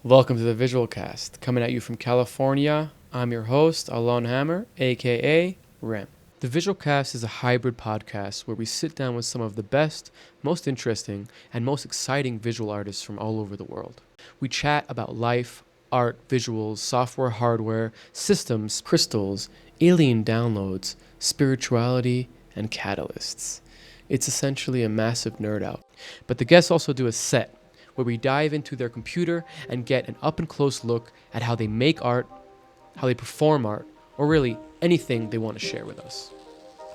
Welcome to the Visual Cast, coming at you from California. I'm your host, Alon Hammer, aka Rem. The Visual Cast is a hybrid podcast where we sit down with some of the best, most interesting, and most exciting visual artists from all over the world. We chat about life, art, visuals, software, hardware, systems, crystals, alien downloads, spirituality, and catalysts. It's essentially a massive nerd out. But the guests also do a set where we dive into their computer and get an up-and-close look at how they make art, how they perform art, or really anything they want to share with us.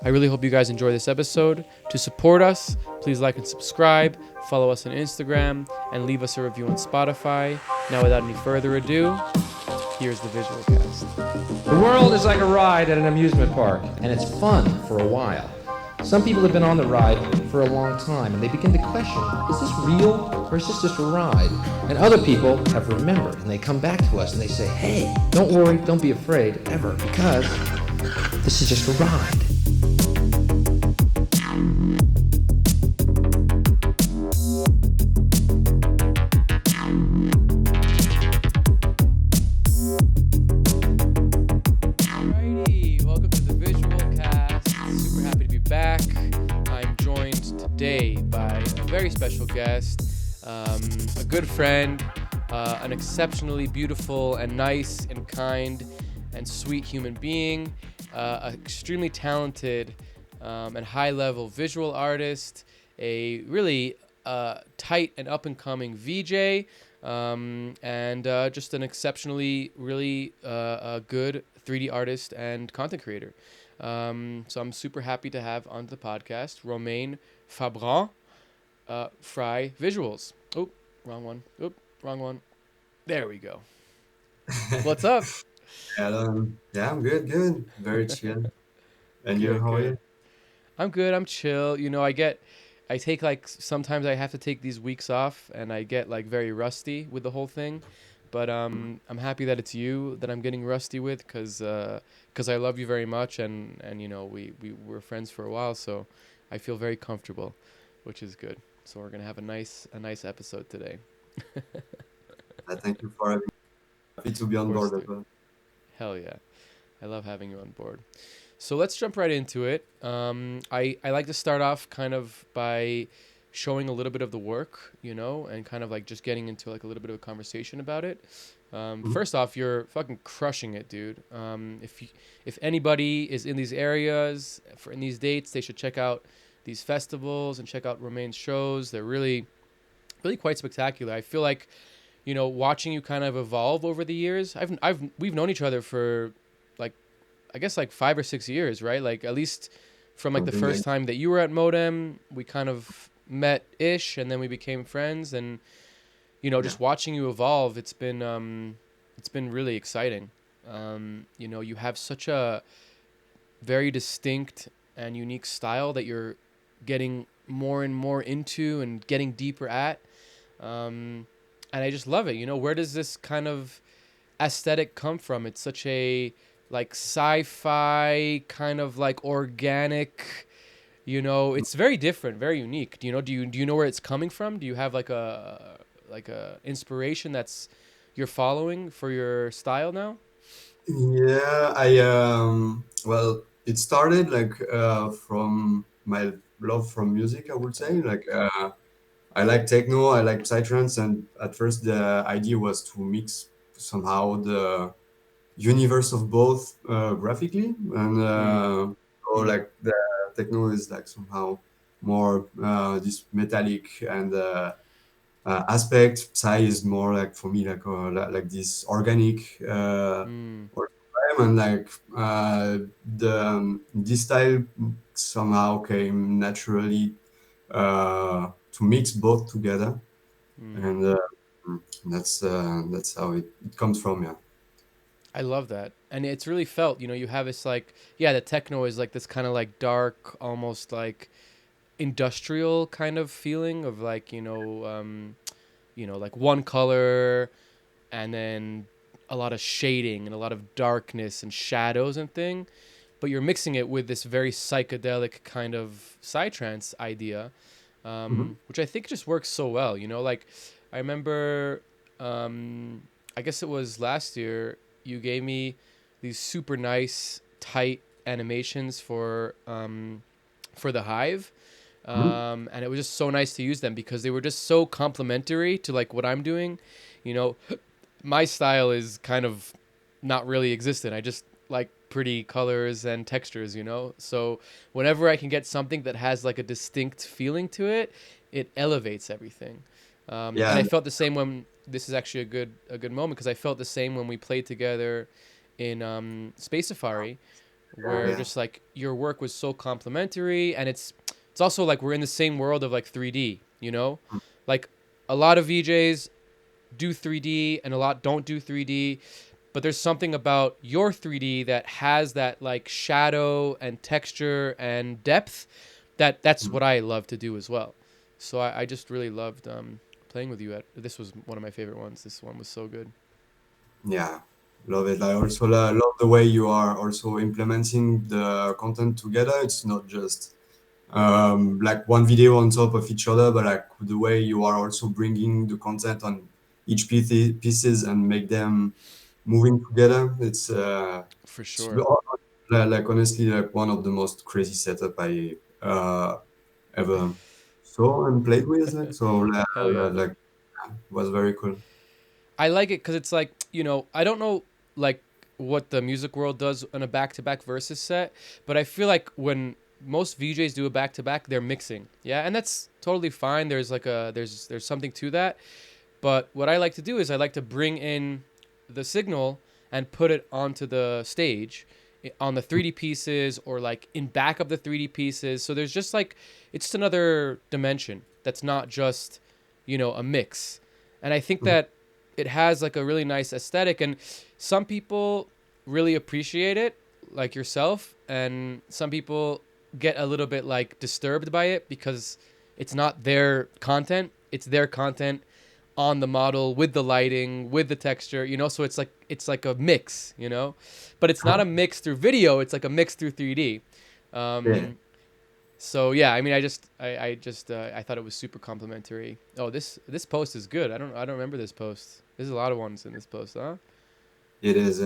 I really hope you guys enjoy this episode. To support us, please like and subscribe, follow us on Instagram, and leave us a review on Spotify. Now, without any further ado, here's the Visual Cast. The world is like a ride at an amusement park, and it's fun for a while. Some people have been on the ride for a long time, and they begin to question, is this real, or is this just a ride? And other people have remembered, and they come back to us, and they say, hey, don't worry, don't be afraid, ever, because this is just a ride. Alrighty, welcome to the Visual Cast. Super happy to be back. I'm joined today by a very special guest, a good friend, an exceptionally beautiful and nice and kind and sweet human being, an extremely talented and high-level visual artist, a really tight and up-and-coming VJ, and just an exceptionally, really good 3D artist and content creator. So I'm super happy to have on the podcast Romain Fabre, Fry Visuals. Oh, wrong one. Oop, wrong one. There we go. What's up? Yeah, I'm good. Very chill. And you, Good, how are good. you? I'm good. I'm chill. You know, I take like sometimes I have to take these weeks off, and I get like very rusty with the whole thing. But I'm happy that it's you that I'm getting rusty with, cause I love you very much, and you know we were friends for a while, so I feel very comfortable, which is good. So we're gonna have a nice episode today. Thank you for having me. Happy to be Of on course, board as dude. well. Hell yeah. I love having you on board. So let's jump right into it. I like to start off kind of by showing a little bit of the work, you know, and kind of like just getting into like a little bit of a conversation about it. First off, you're fucking crushing it, dude. If anybody is in these areas in these dates, they should check out these festivals and check out Romain's shows. They're really, really quite spectacular. I feel like, you know, watching you kind of evolve over the years. We've known each other for like, I guess like 5 or 6 years, right? Like at least from like the Something first like time that you were at Modem, we kind of met ish, and then we became friends. And you know, yeah. just watching you evolve, it's been really exciting. You know, you have such a very distinct and unique style that you're getting more and more into and getting deeper at. And I just love it. You know, where does this kind of aesthetic come from? It's such a like sci-fi kind of like organic, you know, it's very different, very unique. Do you know where it's coming from? Do you have like a inspiration that's you're following for your style now? Yeah, well, it started like from my love from music, I would say. I like techno, I like psytrance, and at first the idea was to mix somehow the universe of both graphically, and Mm. so like the techno is like somehow more this metallic and aspect. Psy is more like for me like this organic Mm. or and like this style somehow came naturally to mix both together, Mm. and that's how it comes from. Yeah. I love that. And it's really felt, you know, you have this like, yeah, the techno is like this kind of like dark, almost like industrial kind of feeling of like, you know, like one color and then a lot of shading and a lot of darkness and shadows and thing. But you're mixing it with this very psychedelic kind of psytrance idea, Mhm. which I think just works so well. You know, like I remember I guess it was last year, you gave me these super nice, tight animations for the Hive. Mhm. And it was just so nice to use them because they were just so complementary to like what I'm doing. You know, my style is kind of not really existent. I just like pretty colors and textures, you know? So whenever I can get something that has like a distinct feeling to it, it elevates everything. And Yeah, I felt the same when this is actually a good moment because I felt the same when we played together in Space Safari, yeah, where yeah. just like your work was so complimentary, and it's also like we're in the same world of like 3D, you know? Like a lot of VJs do 3D and a lot don't do 3D, but there's something about your 3D that has that like shadow and texture and depth that's Mm. what I love to do as well. So I just really loved playing with you. This was one of my favorite ones. This one was so good. Yeah, love it. I also love the way you are also implementing the content together. It's not just like one video on top of each other, but like the way you are also bringing the content on each pieces and make them moving together. For It's sure. like honestly like one of the most crazy setup I ever saw and played with. Like so, Hell yeah. like was very cool. I like it because it's like, you know, I don't know like what the music world does on a back to back versus set, but I feel like when most VJs do a back to back, they're mixing. Yeah, and that's totally fine. There's like there's something to that. But what I like to do is I like to bring in the signal and put it onto the stage on the 3D pieces or like in back of the 3D pieces. So there's just like it's just another dimension that's not just, you know, a mix. And I think Mhm. that it has like a really nice aesthetic, and some people really appreciate it like yourself, and some people get a little bit like disturbed by it because it's not their content, it's their content on the model with the lighting, with the texture, you know. So it's like a mix, you know, but it's not a mix through video, it's like a mix through 3D. Yeah. So yeah, I mean, I thought it was super complimentary. Oh, this post is good. I don't remember this post. There's a lot of ones in this post, huh? It is.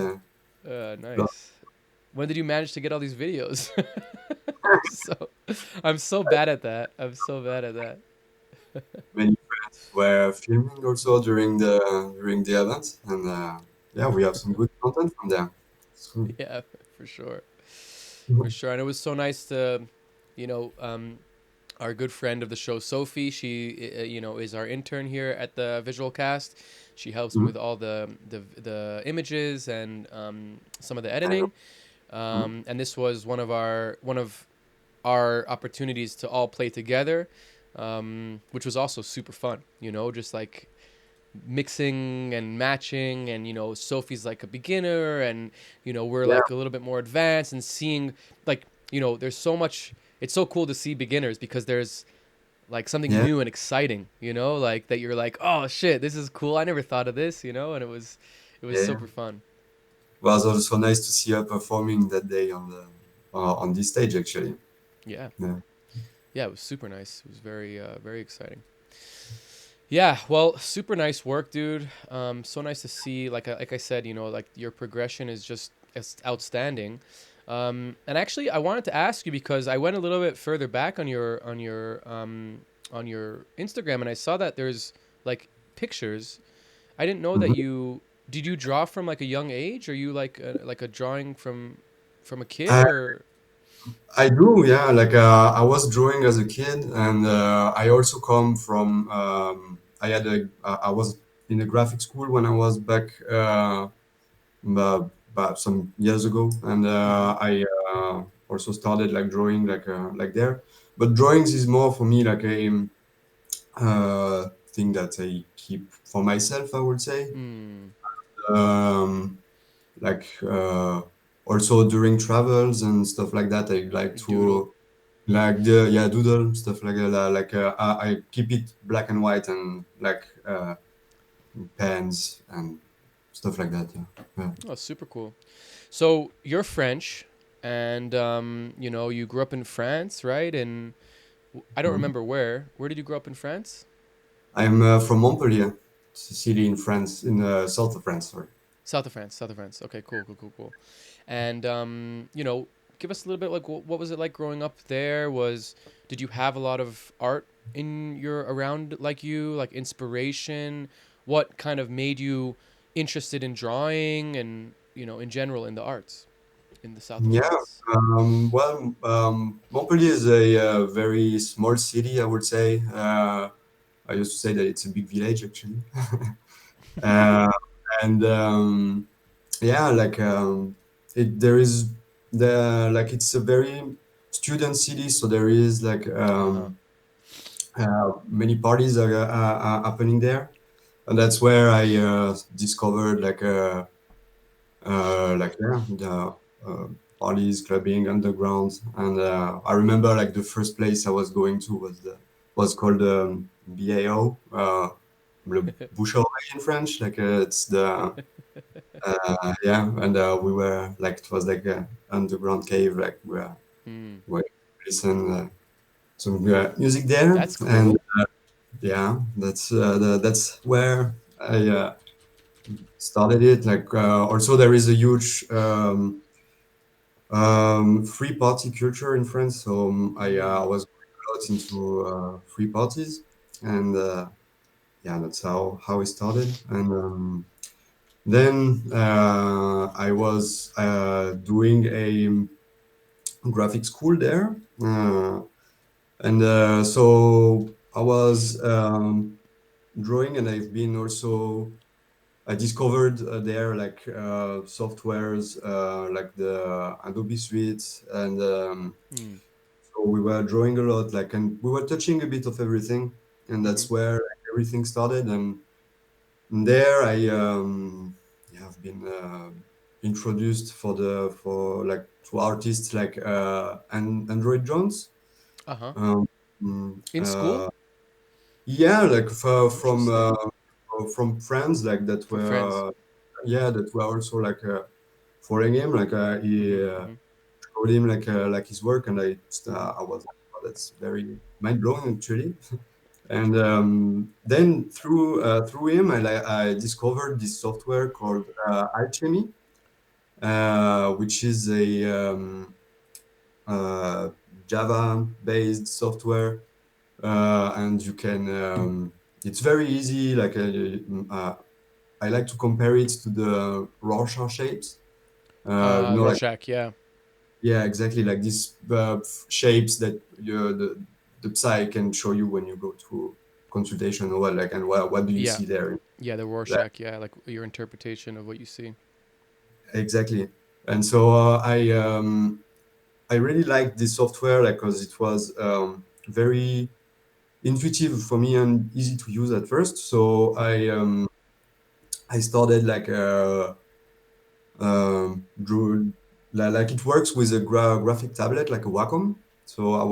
Nice. When did you manage to get all these videos? so I'm so bad at that. I'm so bad at that. Many friends were filming also during the event, and yeah, we have some good content from there. So, Yeah, for sure. For mhm. sure. And it was so nice to, you know, our good friend of the show, Sophie. She, you know, is our intern here at the Visual Cast. She helps me Mhm. with all the images and some of the I know. editing. Mhm. And this was one of our opportunities to all play together, which was also super fun. You know, just like mixing and matching, and you know, Sophie's like a beginner, and you know, we're Yeah, like a little bit more advanced, and seeing like, you know, there's so much. It's so cool to see beginners because there's like something yeah, new and exciting, you know, like that you're like, oh shit, this is cool. I never thought of this, you know, and it was yeah. super fun. Was also nice to see her performing that day on this stage actually. Yeah, Yeah. yeah, it was super nice. It was very exciting. Yeah, well, super nice work, dude. So nice to see. Like I said, you know, like your progression is just it's outstanding. And actually, I wanted to ask you because I went a little bit further back on your Instagram, and I saw that there's like pictures. I didn't know that Mhm. you did you draw from like a young age? Are you like a drawing from a kid or? I do, yeah. Like I was drawing as a kid, and I also come from. I was in a graphic school when I was back about some years ago, and Mm-hmm. I also started like drawing like there. But drawings is more for me like a thing that I keep for myself. I would say. Mm, Um, like also during travels and stuff like that, I like doodle. to. Like the yeah doodle stuff like that. Like I keep it black and white and like pens and stuff like that. Yeah, yeah. Oh, super cool. So you're French, and you know, you grew up in France, right? I don't Mhm. remember where. Where did you grow up in France? I'm from Montpellier. city in France, in the south of France. Sorry. South of France. South of France. Okay, cool, cool, cool, cool. And give us a little bit like what was it like growing up there? Did you have a lot of art in your around like you, like inspiration? What kind of made you interested in drawing and in general in the arts in the south of Yeah. France? Montpellier is a very small city, I would say. I used to say that it's a big village, actually. uh, and yeah, like there is it's a very student city, so there is Uh huh. many parties are happening there, and that's where I discovered the uh, parties, clubbing, underground, and I remember like the first place I was going to was called BAO, Le Bouche à Oreille in French. Like it's the yeah, and we were like it was like a underground cave, like where Hmm. we listen some music there, That's and cool. yeah, that's where I started it. Like also there is a huge free party culture in France, so I Hmm. was going a lot into free parties, and yeah, that's how it started. And then I was doing a graphic school there, and so I was drawing, and I've been also I discovered there like softwares like the Adobe Suite, and Hmm. so we were drawing a lot, like, and we were touching a bit of everything, and Hmm. that's where everything started. And there I have been introduced for like to artists like Android Jones. Uh huh. Um, In school? yeah, like Interesting. from friends like that From friends. were yeah that were also like following him. Like he Mm-hmm. Mm-hmm. showed him like his work, and I was like, oh, that's very mind blowing actually. And then through him, I discovered this software called Alchemy, which is a uh, Java-based software, and you can. It's very easy. I like to compare it to the Rorschach shapes. Like Rorschach. Yeah. yeah, exactly like these shapes that the Psy can show you when you go to consultation, or what, like, and what do you Yeah. see there? Yeah. The Like, Rorschach. Yeah. Like your interpretation of what you see. exactly. And so I really liked this software, like, because it was very intuitive for me and easy to use at first. So I started drew like it works with a graphic tablet like a Wacom. So I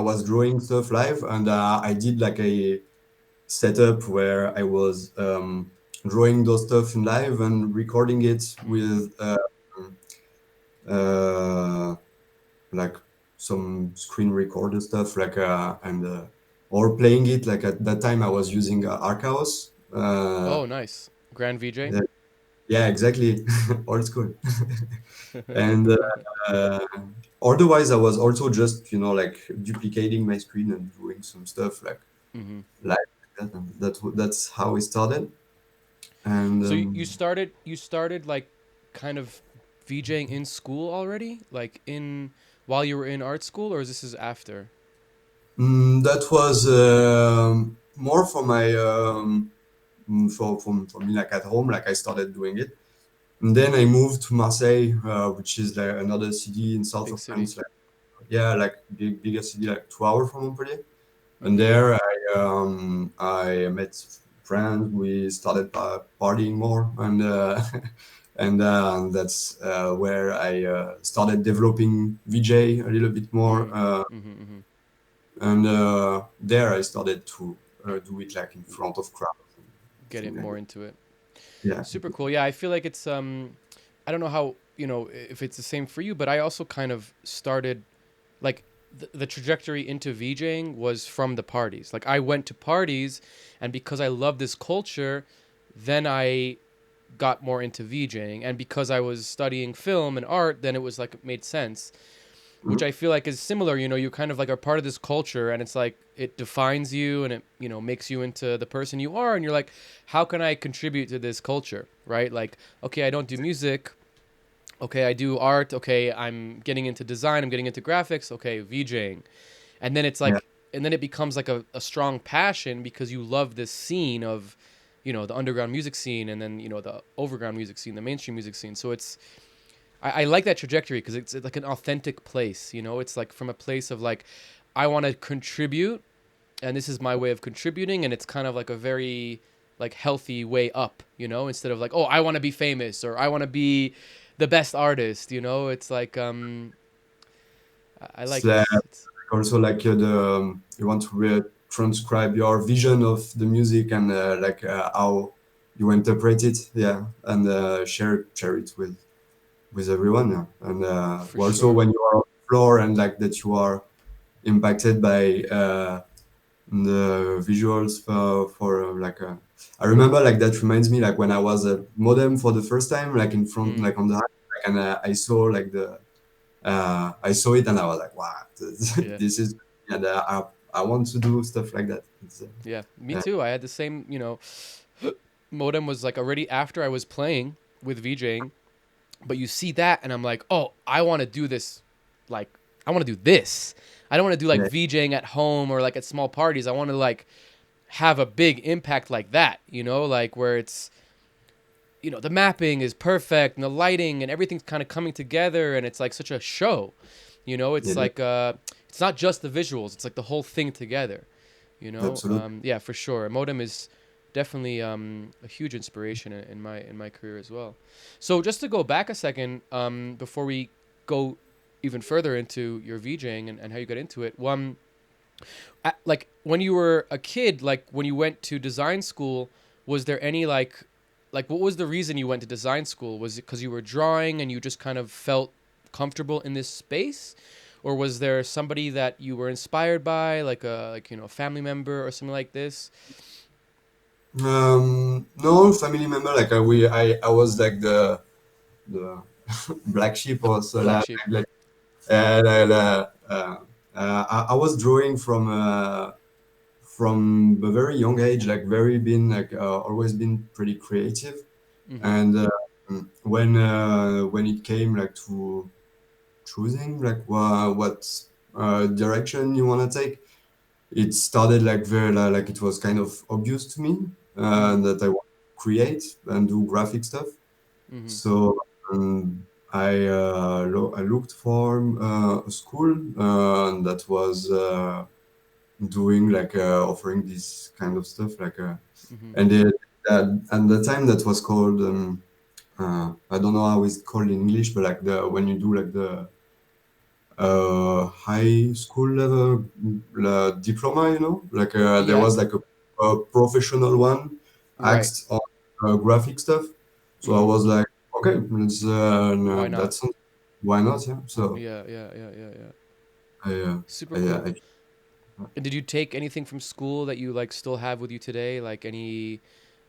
was drawing stuff live, and I did like a setup where I was drawing those stuff in live and recording it Mm-hmm. with uh, like some screen recorder stuff, and or playing it. Like at that time I was using Archaos. Oh, nice. Grand VJ. Yeah, yeah, exactly. Old school. And uh, otherwise I was also just like duplicating my screen and doing some stuff Mm-hmm. like that, and that's how it started. And So you started like kind of VJing in school already, like in while you were in art school, or is this is after? that was more for my for me, like at home, like I started doing it. And then I moved to Marseille, which is like another city in south Big of city. France, like yeah, like bigger city, like 2 hours from Montpellier. And Mm-hmm. there I met friends. We started partying more, and and that's where I started developing VJ a little bit more. Mm-hmm. Mm-hmm. And there I started to do it like in front of crowds and Get things it like more that. into it. Yeah. Super cool. Yeah, I feel like it's I don't know how, if it's the same for you, but I also kind of started like the trajectory into VJing was from the parties. Like I went to parties, and because I love this culture, then I got more into VJing, and because I was studying film and art, then it was like it made sense, which I feel like is similar. You know, you kind of like are part of this culture, and it's like it defines you, and it, you know, makes you into the person you are, and you're like, how can I contribute to this culture, right? Like, okay, I don't do music. Okay, I do art. Okay, I'm getting into design. I'm getting into graphics. Okay, VJing. And then it's Yeah, like, and then it becomes like a strong passion because you love this scene of, you know, the underground music scene, and then, you know, the overground music scene, the mainstream music scene. So it's, I like that trajectory because it's like an authentic place, you know, it's like from a place of like, I want to contribute, and this is my way of contributing. And it's kind of like a very like healthy way up, you know, instead of like, oh, I want to be famous or I want to be the best artist, you know. It's like, I it's like it. It's also like you want to transcribe your vision of the music and like how you interpret it, yeah, and share it with everyone, yeah. And for also sure. when you are on the floor and like that you are impacted by the visuals for like I remember like that reminds me like when I was a modem for the first time like in front Mm, like on the like, and I saw like the I saw it and I was like wow yeah. this is and I want to do stuff like that. It's, Yeah, me uh, too. I had the same, you know, modem was like already after I was playing with VJing, but you see that and I'm like, "Oh, I want to do this, like I want to do this. I don't want to do like yeah, VJing at home or like at small parties. I want to like have a big impact like that, you know, like where it's, you know, the mapping is perfect and the lighting and everything's kind of coming together and it's like such a show. You know, yeah, it's like it's not just the visuals, it's like the whole thing together. You know, absolutely. yeah, for sure. Modem is definitely a huge inspiration in my career as well. So just to go back a second, before we go even further into your VJing and how you got into it, like when you were a kid, like when you went to design school, was there any like what was the reason you went to design school? Was it because you were drawing and you just kind of felt comfortable in this space, or was there somebody that you were inspired by, like a like, you know, a family member or something like this? No family member like I was like the black sheep or so Black sheep. like and, I was drawing from a very young age, like very been like always been pretty creative. Mm-hmm. And when it came like to choosing like what direction you want to take, it started like very like it was kind of obvious to me Mm-hmm. that I want to create and do graphic stuff. Mm-hmm. So I looked for a school that was doing like offering this kind of stuff like Mm-hmm. and at the time that was called I don't know how it's called in English, but like the when you do like the high school level diploma, you know, like there Yeah. was like a professional one Right. asked on graphic stuff. So I Mm-hmm. was like, okay, let's Why no, not? that's why not? Yeah. So Yeah. Yeah. Yeah. Yeah. Yeah. I Super I, cool. I And did you take anything from school that you like still have with you today, like any,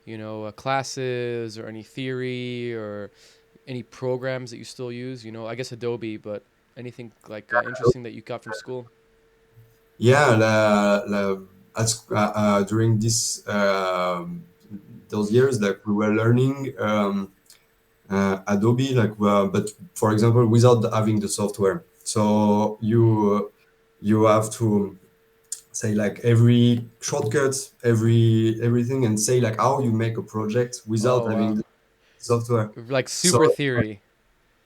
you know, classes or any theory or any programs that you still use? You know, I guess Adobe, but anything like interesting that you got from school? yeah, during this those years that we were learning Adobe, like, but for example, without having the software. So Mm. you have to say like every shortcut, everything, and say like how you make a project without Oh having wow, the software. like So super theory.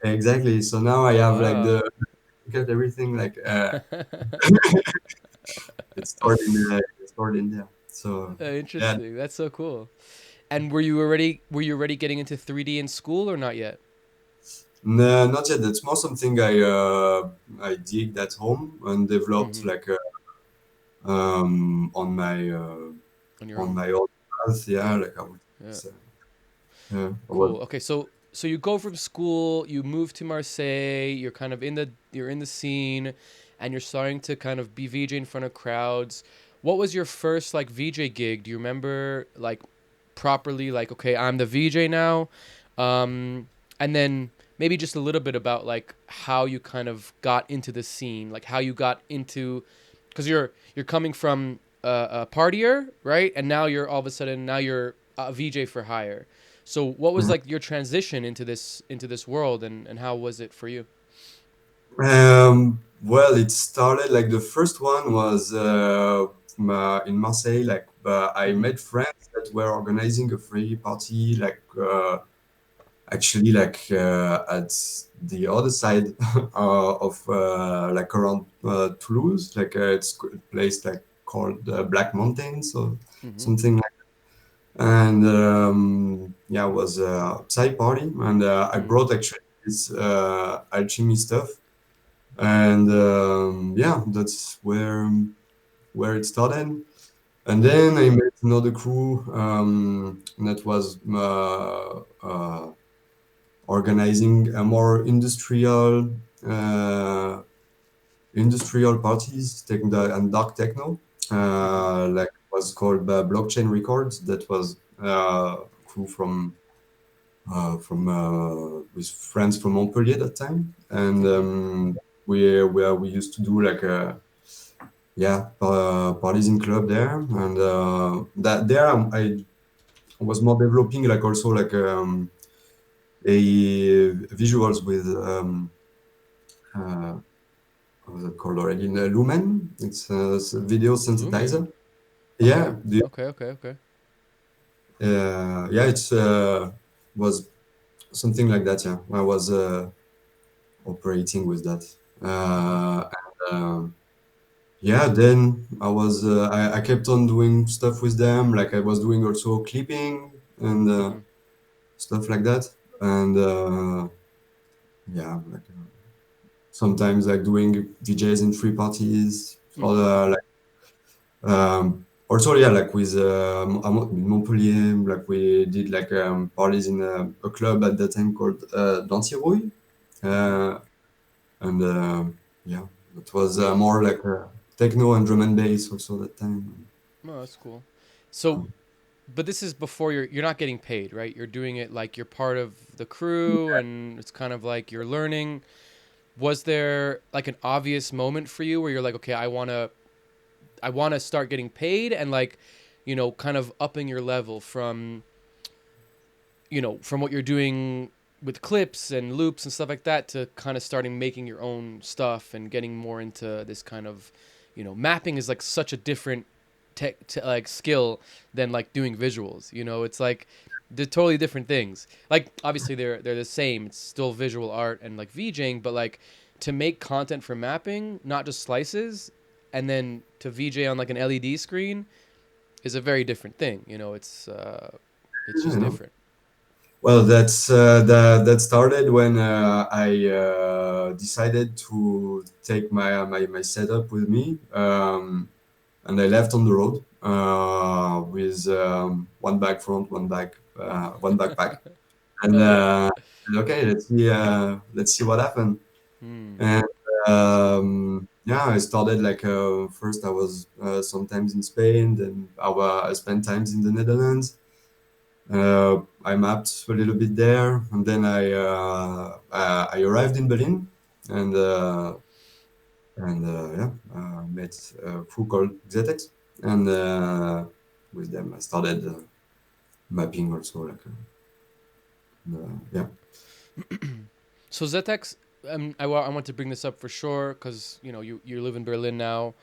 exactly. So now I Oh have like wow. the get everything like it's stored in there. So yeah. Interesting. That's so cool. And were you already getting into 3D in school or not yet? No, not yet. That's more something I did at home and developed Mm-hmm. like On your on own. my own path. Yeah, Yeah. like I would Yeah. say. Yeah, I was. Cool. Okay, so you go from school, you move to Marseille, you're kind of in the scene, and you're starting to kind of be VJ in front of crowds. What was your first like VJ gig? Do you remember like properly like okay, I'm the VJ now? And then maybe just a little bit about like how you kind of got into the scene, like how you got into, because you're coming from a partier, right? And now you're all of a sudden now you're a VJ for hire. So what was like your transition into this world, and how was it for you? Well, it started like the first one was in Marseille. Like, I Mm-hmm. met friends that were organizing a free party, like actually, like at the other side of like around Toulouse. Like, it's a place like called Black Mountains or Mm-hmm. something like. And yeah, it was a side party, and I Mm. brought actually this alchemy stuff, and yeah, that's where it started. And Mm. then I met another crew that was organizing a more uh, industrial parties, and dark techno. Mm-hmm. Like was called Blockchain Records. That was crew from with friends from Montpellier that time, and Mm-hmm. we used to do like yeah parties in club there, and that there I was more developing like also like a visuals with uh, what was it called already? Lumen. It's a video Lumen. synthesizer. Okay. Yeah, Okay. Okay. Okay. yeah, it's was something like that. Yeah, I was operating with that. Mm-hmm. And, yeah, then I kept on doing stuff with them. Like I was doing also clipping and Mm-hmm. stuff like that. And yeah, like sometimes like doing VJs in free parties or Mm-hmm. like also yeah, like with Montpellier, like we did like parties in a club at that time called Dantirouille. Mm-hmm. Uh, and yeah, it was more like techno and drum and bass also that time. Oh, that's cool. So, but this is before you're not getting paid, right? You're doing it like you're part of the crew, and it's kind of like you're learning. Was there like an obvious moment for you where you're like, okay, I want to start getting paid, and like, kind of upping your level from what you're doing with clips and loops and stuff like that to kind of starting making your own stuff and getting more into this kind of, mapping is like such a different like skill than like doing visuals. It's like they're totally different things. Like obviously they're the same. It's still visual art and like VJing, but like to make content for mapping, not just slices, and then to VJ on like an LED screen is a very different thing. It's You just know. different. Well, that started when I decided to take my setup with me, and I left on the road with one bag front, one backpack, and okay, let's see what happened. Hmm. And yeah, I started like first I was sometimes in Spain, then I spent times in the Netherlands. I mapped a little bit there, and then I arrived in Berlin, and yeah, met a crew called Xetex, and with them I started mapping also like yeah. So Zetex, I want to bring this up for sure because you live in Berlin now,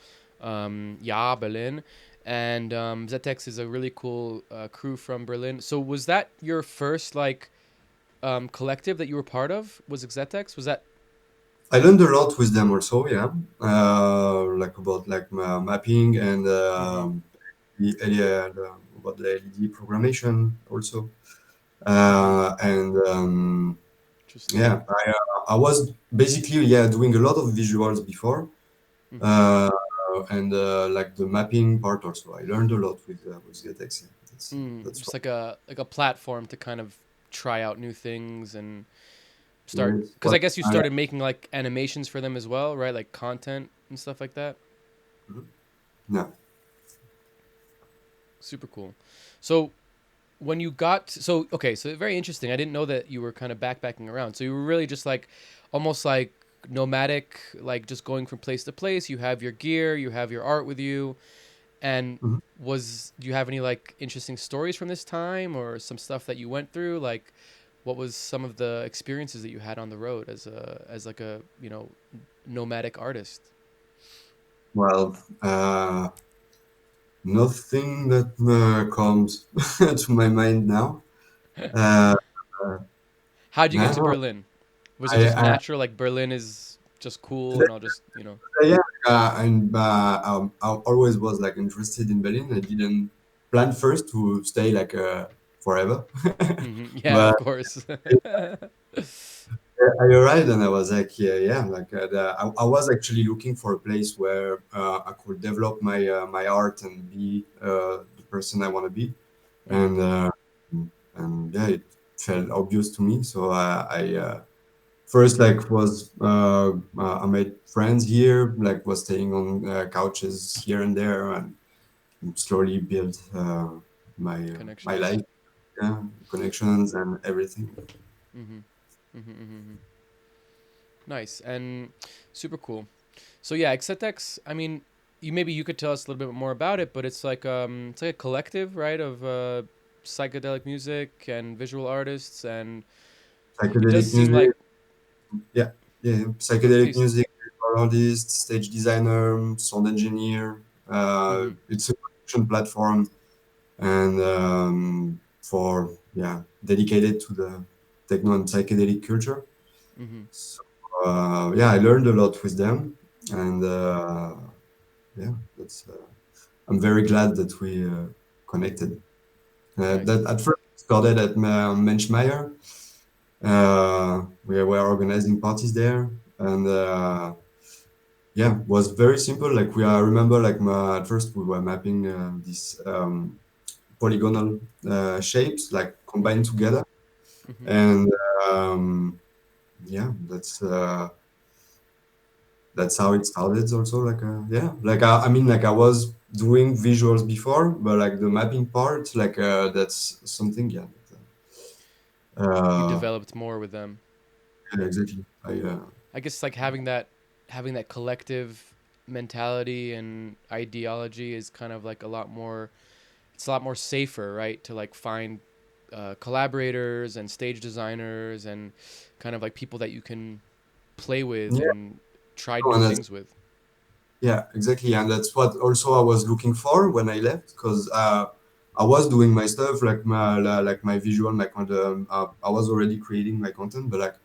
yeah, Berlin, and Zetex is a really cool crew from Berlin. So was that your first like collective that you were part of? Was it Zetex? Was that? I learned a lot with them also, yeah, like about like mapping and Mm-hmm. about the LED programmation also, Mm-hmm. and Interesting. yeah, I was basically yeah doing a lot of visuals before, Mm-hmm. uh, and like the mapping part also. I learned a lot with GetX. Yeah. That's Just like a platform to kind of try out new things and start. right. Because I Well, guess you started making like animations for them as well, right? Like content. and stuff like that? Mhm. No. Super cool. So when you got so okay, so very interesting. I didn't know that you were kind of backpacking around. So you were really just like almost like nomadic, like just going from place to place. You have your gear, you have your art with you, and Mhm. was do you have any like interesting stories from this time or some stuff that you went through? Like what was some of the experiences that you had on the road as like a, nomadic artist? Well, nothing that comes to my mind now. Uh, How'd you get to no, Berlin? Was it just I natural? Like Berlin is just cool and I'll just. yeah, and I always was like interested in Berlin. I didn't plan first to stay like forever, Yeah, of but course. I arrived and I was like, yeah, yeah, like I was actually looking for a place where I could develop my art and be the person I want to be, Hmm. and yeah, it felt obvious to me. So I first like was I made friends here, like was staying on couches here and there, and slowly built my Connections. life, yeah, connections and everything. Hmm. Hmm. Nice and super cool. So yeah, Xetex, I mean, you could tell us a little bit more about it, but it's like a collective, right, of psychedelic music and visual artists, and it does Psychedelic seem music, like yeah, yeah, psychedelic please. music, visual artist, stage designer, sound engineer. Hmm. It's a production platform and for yeah dedicated to the techno and psychedelic culture. Hmm. So yeah, I learned a lot with them, and yeah, that's. I'm very glad that we connected. Nice. That at first started at Menschmeyer. We were organizing parties there, and yeah, was very simple. Like I remember, like at first we were mapping these polygonal shapes, like Hmm. combined together, Hmm. and um, yeah, that's how it started. Also, like yeah, like I mean, like I was doing visuals before, but like the mapping part, like that's something, yeah. You Uh, developed more with them. yeah, exactly. I guess like having that collective mentality and ideology is kind of like a lot more. It's a lot more safer, right, to like find collaborators and stage designers and kind of like people that you can play with Yeah, and try no, new and that's things with. yeah, exactly, and that's what also I was looking for when I left, because I was doing my stuff, like my visual, my content. I was already creating my content, but like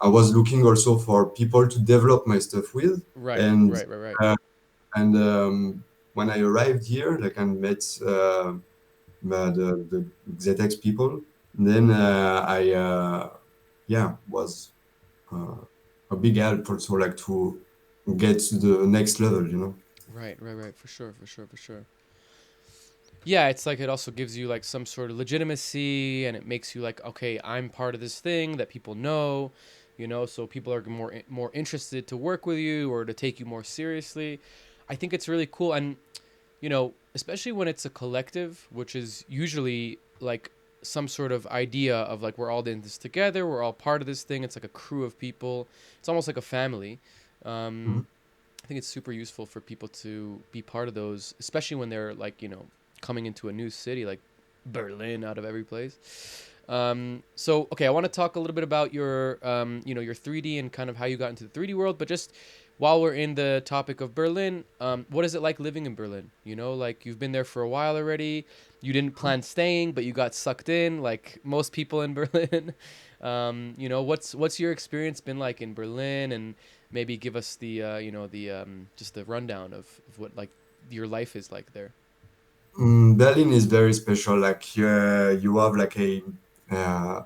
I was looking also for people to develop my stuff with, Right, and right, right, right. uh, and when I arrived here, like I met the ZX people, then I yeah was uh, a big help also, like to get to the next level, you know. Right, right, right. For sure, for sure, for sure. Yeah, it's like it also gives you like some sort of legitimacy and it makes you like, okay, I'm part of this thing that people know, so people are more interested to work with you or to take you more seriously. I think it's really cool and especially when it's a collective, which is usually like some sort of idea of like we're all in this together, we're all part of this thing. It's like a crew of people. It's almost like a family. Mhm. I think it's super useful for people to be part of those, especially when they're like coming into a new city like Berlin out of every place. So okay, I want to talk a little bit about your 3D and kind of how you got into the 3D world, but just while we're in the topic of Berlin, what is it like living in Berlin? Like you've been there for a while already. You didn't plan staying, but you got sucked in, like most people in Berlin. What's your experience been like in Berlin, and maybe give us the just the rundown of what like your life is like there. Berlin is very special. Like you have like a uh,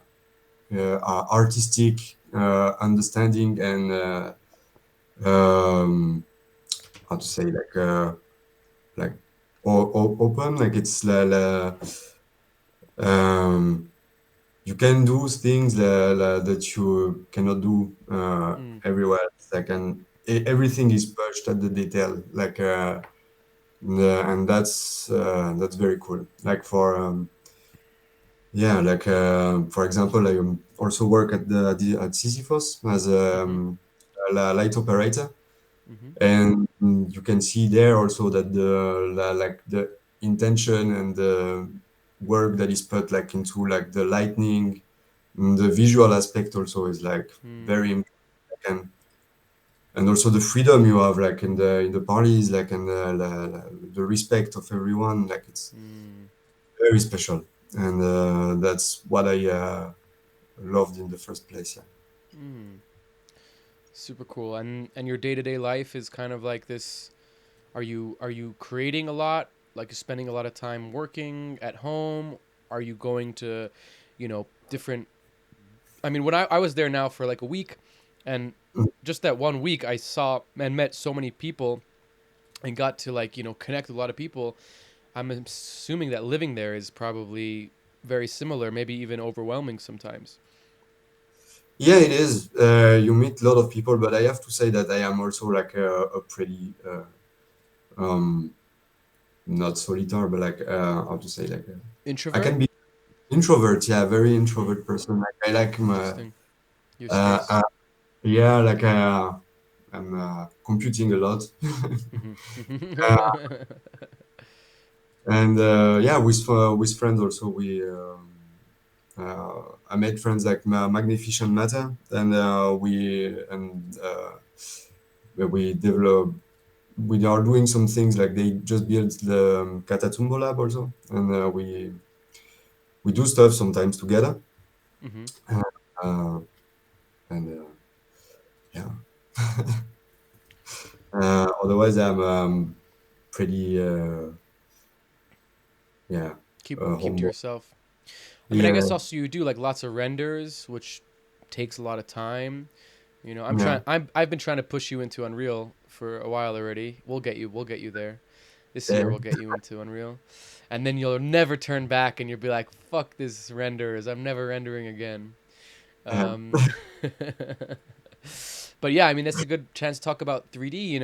artistic understanding and um, how to say, like open. Like it's um, you can do things that you cannot do Mm. everywhere. It's like an everything is pushed at the detail, like and that's very cool. Like for yeah, like for example, I also work at Sisyphos as Mm-hmm. a light operator, Mm-hmm. and you can see there also that like the intention and the work that is put like into like the lightning, the visual aspect also is like very Mm. important. And also the freedom you have like in the parties, like and the respect of everyone, like it's Mm. very special. And that's what I loved in the first place. Yeah. Mm. Super cool. And your day-to-day life is kind of like this. Are you creating a lot? Like you're spending a lot of time working at home? Are you going to, different? I mean, when I was there now for like a week, and just that one week, I saw and met so many people and got to like connect with a lot of people. I'm assuming that living there is probably very similar, maybe even overwhelming sometimes. Yeah, it is. You meet a lot of people, but I have to say that I am also like a pretty um, not solitaire, but like how to say like I Introvert. can be introvert. Yeah, very Hmm. introvert person. Like I like my Interesting. Your uh, space. uh, yeah, like I'm computing a lot, uh, and yeah, with friends also we. I made friends like Magnificent Matter, and we develop. We are doing some things like they just built the Catatumbo lab also, and we do stuff sometimes together. Hmm. Uh, and yeah, otherwise I'm pretty yeah Keep to humble. yourself. I mean, I guess Yeah, also you do like lots of renders, which takes a lot of time. I'm yeah. trying. I've been trying to push you into Unreal for a while already. We'll get you there. This year Yeah. we'll get you into Unreal, and then you'll never turn back, and you'll be like, "Fuck this renders. I'm never rendering again." Yeah. Um, but yeah, I mean, that's a good chance to talk about 3D.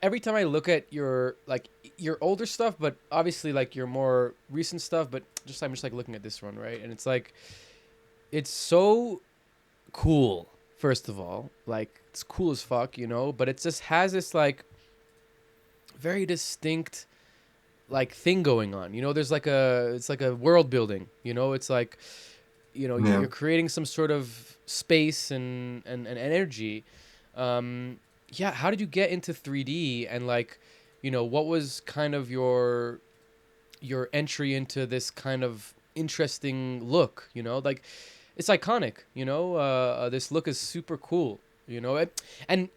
Every time I look at your like your older stuff, but obviously like your more recent stuff, but I'm just like looking at this one, right? And it's like it's so cool. First of all, like it's cool as fuck, but it just has this like very distinct like thing going on. There's like it's like a world building. It's like Yeah. you're creating some sort of space and energy. Um, yeah, how did you get into 3D and like, what was kind of your entry into this kind of interesting look? Like it's iconic. This look is super cool. And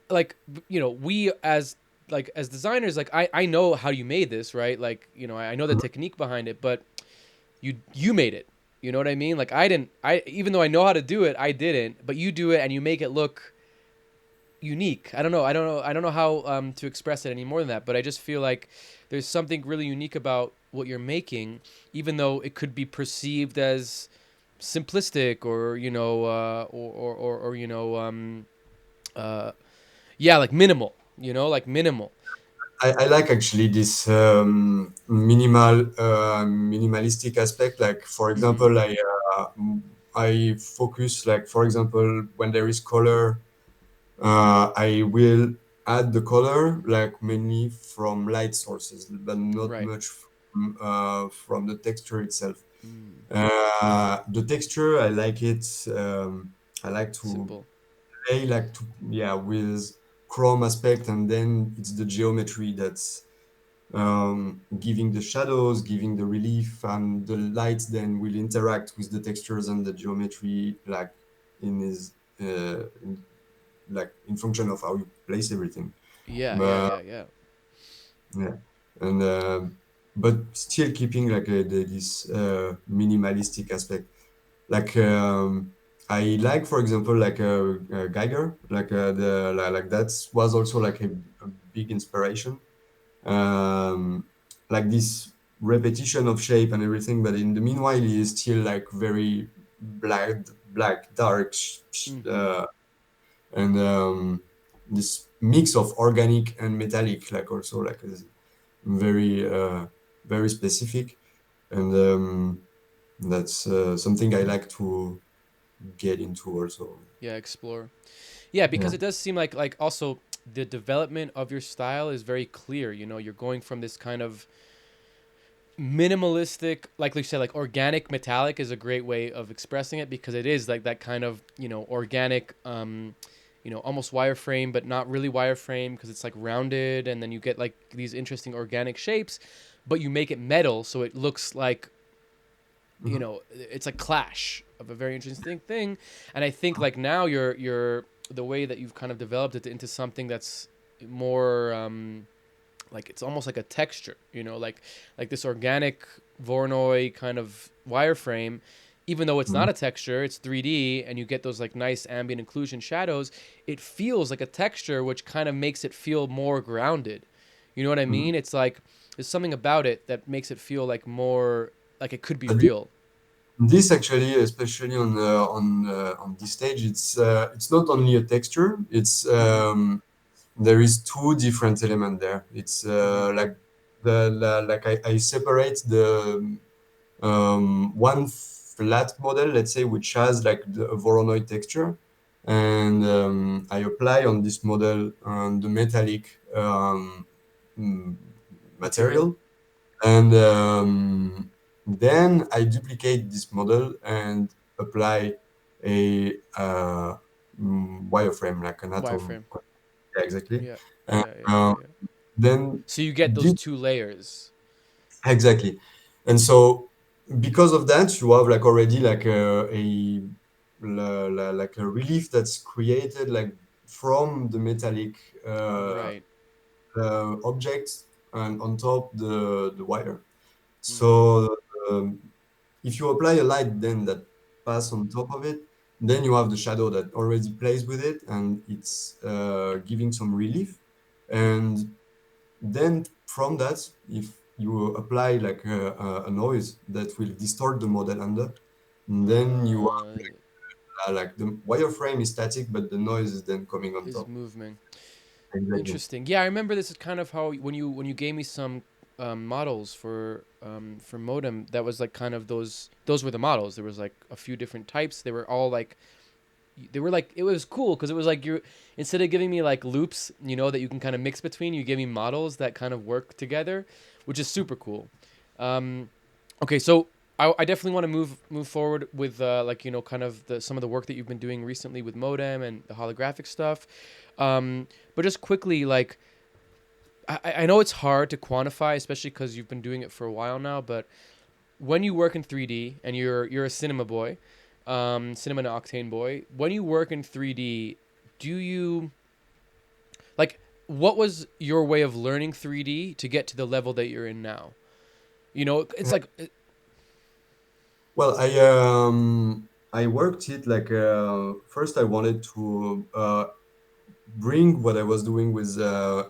like we as designers, like I know how you made this, right? Like I know the technique behind it, but you made it. You know what I mean? Like I didn't. I even though I know how to do it, I didn't. But you do it and you make it look unique. I don't know. I don't know how to express it any more than that. But I just feel like there's something really unique about what you're making, even though it could be perceived as simplistic or uh, yeah, like minimal. Like minimal. I like actually this minimalistic aspect. Like for Mm-hmm. example, I focus like for example when there is color, I will add the color like mainly from light sources, but not Right. much from the texture itself. Mm. The texture I like it. I like to Simple. play like to yeah with chrome aspect, and then it's the geometry that's giving the shadows, giving the relief, and the lights then will interact with the textures and the geometry, like in his like in function of how you place everything. Yeah. Yeah. But Yeah. Yeah. yeah, and but still keeping like this minimalistic aspect. Like I like, for example, like Geiger, like like that was also like a big inspiration. um, like this repetition of shape and everything, but in the meanwhile, he is still like very black, dark, Mm-hmm. and this mix of organic and metallic, like also like is very very specific, and that's something I like to get into also. Yeah, explore. Yeah, Yeah. because it does seem like also the development of your style is very clear. You know, you're going from this kind of minimalistic, like you said, like organic metallic is a great way of expressing it because it is like that kind of, you know, organic, you know, almost wireframe, but not really wireframe because it's like rounded, and then you get like these interesting organic shapes, but you make it metal so it looks like, you Mhm. know, it's a clash of a very interesting thing. And I think like now you're the way that you've kind of developed it into something that's more like it's almost like a texture, you know, like this organic Voronoi kind of wireframe. Even though it's Mhm. not a texture, it's 3D, and you get those like nice ambient occlusion shadows. It feels like a texture, which kind of makes it feel more grounded. You know what I Mhm. mean? It's like there's something about it that makes it feel like more like it could be But real. this actually, especially on this stage, it's not only a texture. It's Mm-hmm. there is two different elements there. It's Mm-hmm. like like I separate the one flat model, let's say, which has like the Voronoi texture, and I apply on this model the metallic mm, Material. material, and then I duplicate this model and apply a wireframe, like an atom. Wireframe. Yeah, exactly. Yeah. And Yeah. Yeah. Yeah. Yeah. then So you get those this, two layers. exactly. And so because of that, you have like already like like a relief that's created like from the metallic uh, Right. objects and on top the wire. Mm-hmm. So if you apply a light then that pass on top of it, then you have the shadow that already plays with it and it's giving some relief. And then from that, if you apply like a noise that will distort the model under, then you Uh, have like the wireframe is static, but the noise is then coming on is top. moving. Exactly. Interesting. Yeah, I remember this is kind of how when you gave me some models for modem. That was like kind of those were the models. There was like a few different types. They were all like they were like it was cool because it was like you instead of giving me like loops, you know, that you can kind of mix between, you give me models that kind of work together, which is super cool. Um, okay, so I definitely want to move forward with like you know kind of some of the work that you've been doing recently with modem and the holographic stuff. But just quickly, like I know it's hard to quantify, especially because you've been doing it for a while now. But when you work in 3D and you're a cinema boy, cinema and octane boy, when you work in 3D, do you like what was your way of learning 3D to get to the level that you're in now? You know, it's like Well, I worked it like first I wanted to bring what I was doing with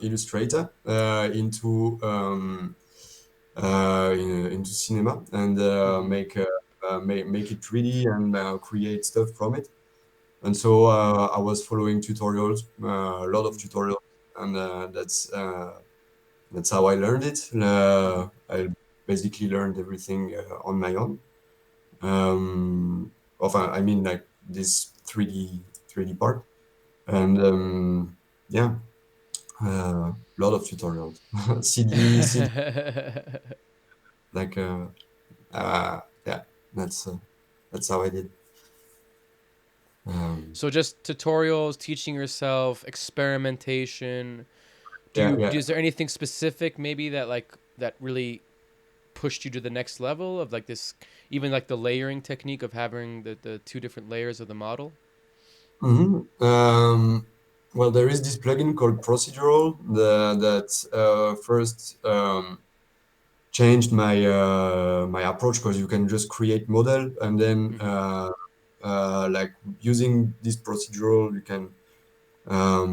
Illustrator into cinema and mm-hmm, make it 3D and create stuff from it. And so I was following tutorials, a lot of mm-hmm, tutorials, and that's how I learned it. mm-hmm. I basically learned everything on my own. I mean, like this 3D part, and yeah, a lot of tutorials, CD, like yeah, that's uh, that's how I did. Um, So just tutorials, teaching yourself, experimentation. yeah, yeah. Is there anything specific maybe that like that really pushed you to the next level of like this, even like the layering technique of having the two different layers of the model? Well, there is this plugin called Procedural that first changed my approach because you can just create model and then Mm-hmm. like using this procedural you can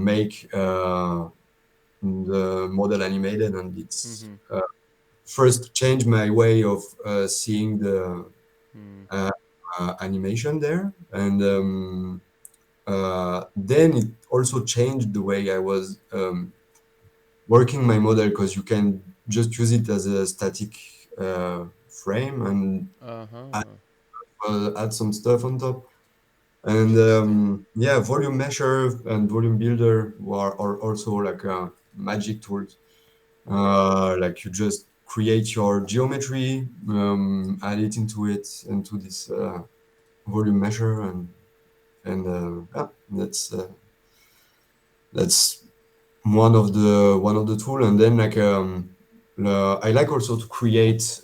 make the model animated and it's Mm-hmm. first changed my way of seeing the Mm. uh, animation there and then it also changed the way I was working my model, because you can just use it as a static frame and add, Uh-huh. add some stuff on top. And Interesting. yeah, volume measure and volume builder are also like magic tools. Like you just create your geometry, add it into this volume measure, and yeah, that's one of the tool. And then like I like also to create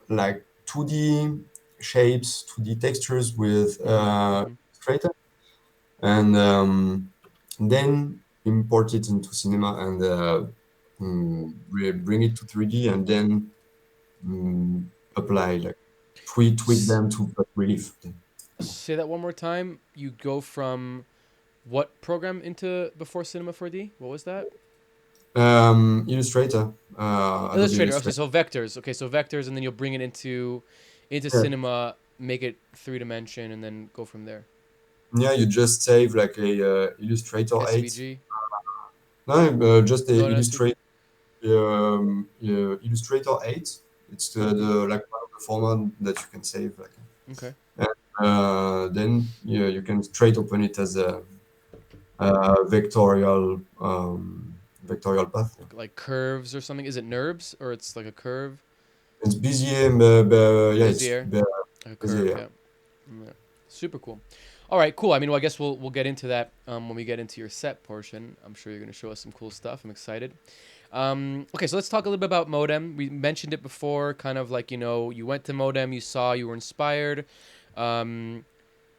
like 2D shapes, 2D textures with Mm-hmm. Illustrator, and then import it into Cinema and bring it to 3D, and then mm, apply like tweak them to put relief. Say that one more time. You go from what program into before Cinema 4D? What was that? Illustrator, Adobe Illustrator. Okay, Illustrator. so vectors. Okay, so vectors, and then you'll bring it into Yeah. Cinema, make it 3 dimension, and then go from there. Yeah, you just save like a Illustrator 8. SVG. No, just the No, not SVG. Illustrator 8. It's Mm-hmm. the like one of the format that you can save. Like, Okay. and, then you can straight open it as a vectorial path. Yeah. Like curves or something. Is it NURBS or it's like a curve? It's Bezier, yeah, it's Bezier. Like a Bezier. curve. Yeah. Yeah. Yeah. Super cool. All right, cool. I mean, well, I guess we'll get into that when we get into your set portion. I'm sure you're going to show us some cool stuff. I'm excited. Okay, so let's talk a little bit about Modem. We mentioned it before, kind of like, you went to Modem, you saw, you were inspired. Um,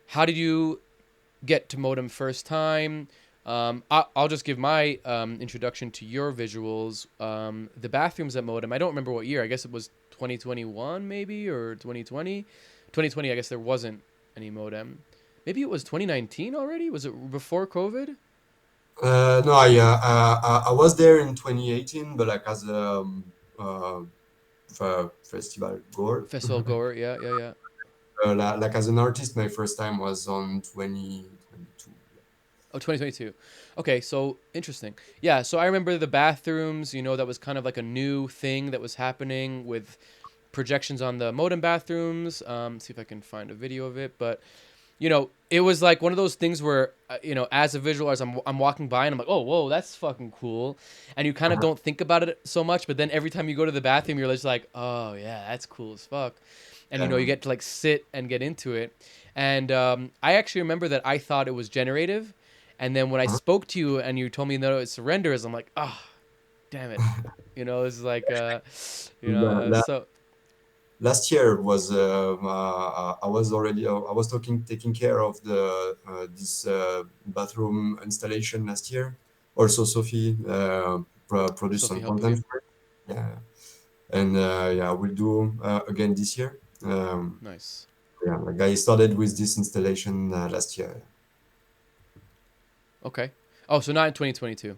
how did you get to Modem first time? I'll just give my introduction to your visuals. The bathrooms at Modem, I don't remember what year. I guess it was 2021 maybe, or 2020. 2020, I guess there wasn't any Modem. Maybe it was 2019 already? Was it before COVID? No, I was there in 2018, but like as a festival goer. Festival goer, yeah, yeah, yeah. Like as an artist, my first time was on 2022. Oh, 2022. Okay, so interesting. Yeah, so I remember the bathrooms, that was kind of like a new thing that was happening with projections on the modem bathrooms. See if I can find a video of it. But, it was like one of those things where, as a visual, as I'm walking by and I'm like, oh, whoa, that's fucking cool. And you kind of don't think about it so much. But then every time you go to the bathroom, you're just like, oh, yeah, that's cool as fuck. And, you Yeah. get to like sit and get into it. And I actually remember that I thought it was generative. And then when I spoke to you and you told me no, it's surrenders, I'm like, ah, oh, damn it. It's like, La- so. Last year was I was already I was taking care of the this bathroom installation last year. Also, Sophie produced Sophie some helping you. content for it. Yeah, and yeah, we'll do again this year. Nice. Yeah, like I started with this installation last year. Okay. Oh, so not in 2022.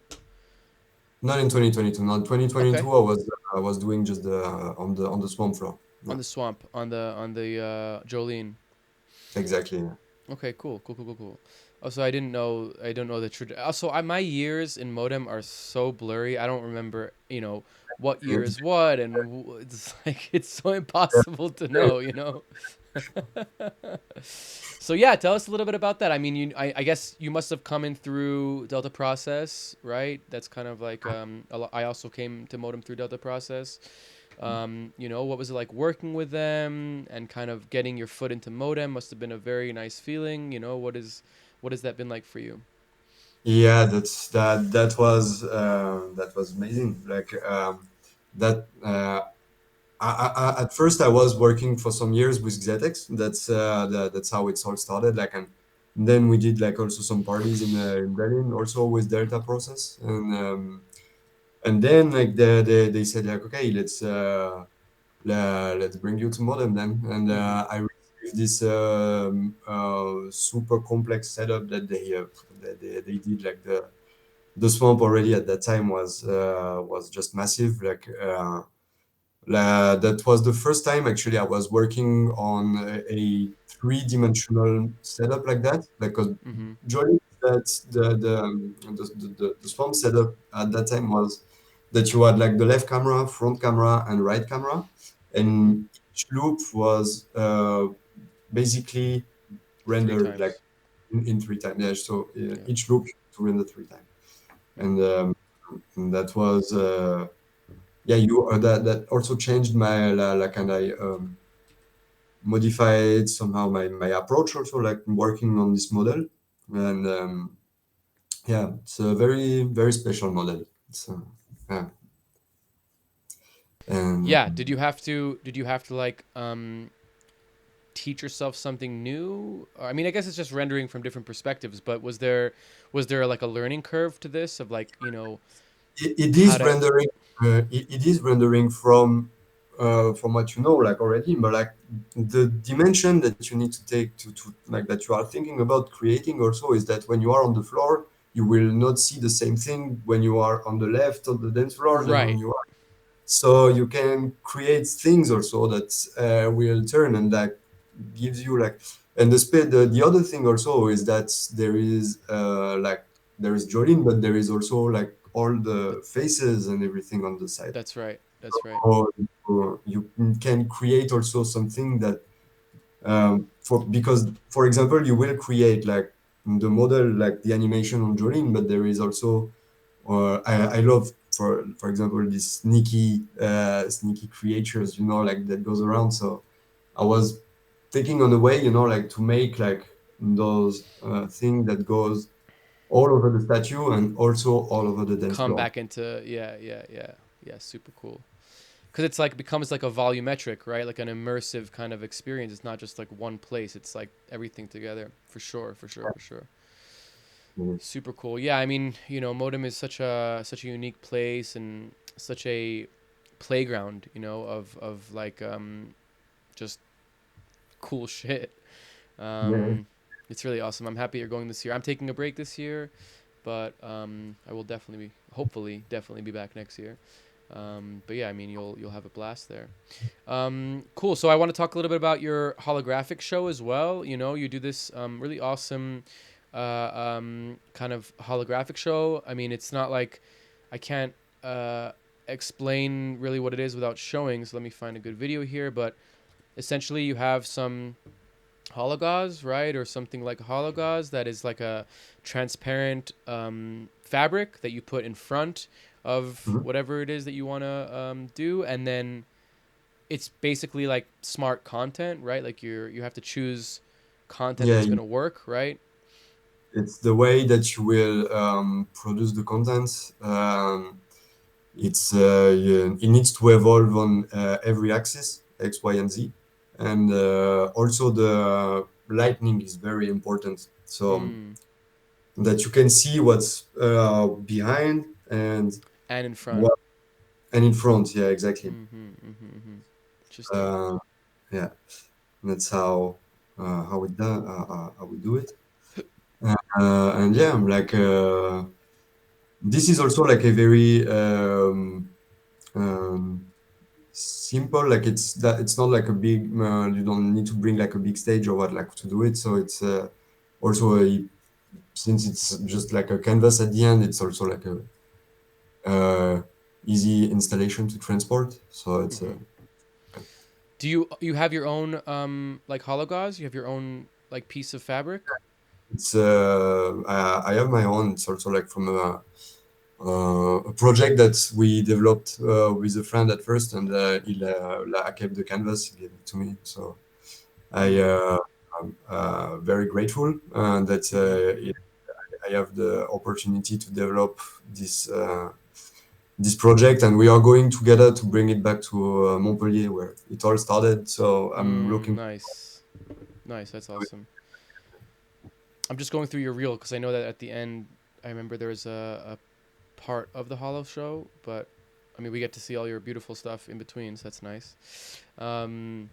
Not in 2022. Not Okay. 2022. I was doing just the on the swamp floor. On No, the swamp, on the Jolene. exactly. Yeah. Okay, cool, cool, cool, cool, cool. Also, I don't know the also, my years in modem are so blurry. I don't remember, what year is what, and it's like it's so impossible to know. So yeah, tell us a little bit about that. I mean, I guess you must have come in through Delta Process, right? That's kind of like I also came to modem through Delta Process. What was it like working with them and kind of getting your foot into modem? Must have been a very nice feeling. What has that been like for you? Yeah, that was amazing. Like that. At first, I was working for some years with Xetex. That's how it all started. Like, and then we did like also some parties in Berlin, also with Delta Process, and then like they said like, okay, let's bring you to modem then. And Mm-hmm. I received this super complex setup they did. Like the swamp already at that time was just massive. Like That was the first time actually I was working on a three-dimensional setup like that. Because Mm-hmm. Johnny, that the Swarm setup at that time was that you had like the left camera, front camera, and right camera, Mm-hmm. and each loop was basically Three rendered like times. in three times. Yeah, so Yeah. each loop to render three times, Mm. and that was yeah. You that also changed my like, and I modified somehow my approach also, like working on this model, and yeah, it's a very very special model. It's yeah, and Yeah. Did you have to like teach yourself something new? I mean, I guess it's just rendering from different perspectives, but was there like a learning curve to this of like, it how is to rendering it is rendering from what you know like already, but like the dimension that you need to take to like that you are thinking about creating also is that when you are on the floor you will not see the same thing when you are on the left of the dance floor than when right. you are, so you can create things also that will turn and like gives you like, and the other thing also is that there is like there is Jolene, but there is also like all Th- the faces and everything on the side, that's right. That's right. or you can create also something that for, because for example you will create like the model like the animation on Jolene, but there is also I love for example these sneaky creatures, like that goes around. So I was taking on the way, like to make like those thing that goes all over the statue and also all over the dance Come floor. back into, yeah, super cool. Because it's like becomes like a volumetric, right? Like an immersive kind of experience. It's not just like one place. It's like everything together. For sure, for sure, for sure. Mhm. Super cool. Yeah, I mean, Modem is such a unique place and such a playground, of like just cool shit. Yeah. It's really awesome. I'm happy you're going this year. I'm taking a break this year, but I will definitely hopefully, definitely be back next year. But yeah, I mean, you'll have a blast there. Cool. So I want to talk a little bit about your holographic show as well. You do this really awesome kind of holographic show. I mean, it's not like I can't explain really what it is without showing. So let me find a good video here. But essentially, you have some hologauze, right, or something like a hologauze that is like a transparent fabric that you put in front of Mhm. whatever it is that you want to do, and then it's basically like smart content, right? Like you have to choose content Yeah, that's gonna work, right? it's the way that you will produce the content. Yeah, it needs to evolve on every axis, X, Y, and Z, and also the lightning is very important. So Mm. that you can see what's behind and And in front. what and in front. Yeah, exactly. Mm-hmm, mm-hmm, mm-hmm. Interesting. Uh, yeah, that's how we do it. And yeah, I'm like this is also like a very simple, like it's not like a big you don't need to bring like a big stage or what like to do it, so it's also since it's just like a canvas at the end, it's also like a uh, easy installation to transport, so it's Mm-hmm. Do you have your own like hologauze? You have your own like piece of fabric? I have my own. It's also like from a project that we developed with a friend at first, and I kept the canvas, he gave it to me. So Mm. I'm very grateful that Mm-hmm. I have the opportunity to develop this project, and we are going together to bring it back to Montpellier, where it all started. So I'm looking Nice. Nice. That's to it. awesome. I'm just going through your reel because I know that at the end, I remember there was a part of the Hollow show, but I mean, we get to see all your beautiful stuff in between, so that's nice. Um,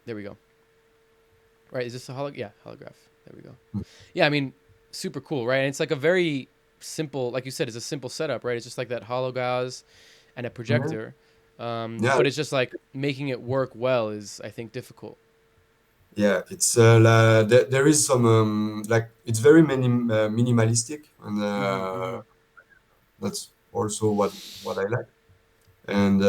there we go. Right, is this a yeah, holograph? There we go. Yeah, I mean, super cool, right? And it's like a very simple, like you said, it's a simple setup, right? It's just like that hollow gauze and a Yeah. projector. Yeah, But it's just like making it work well is, I think, difficult. yeah. It's there is some like it's very minimalistic, and Mm-hmm. that's also what I like. And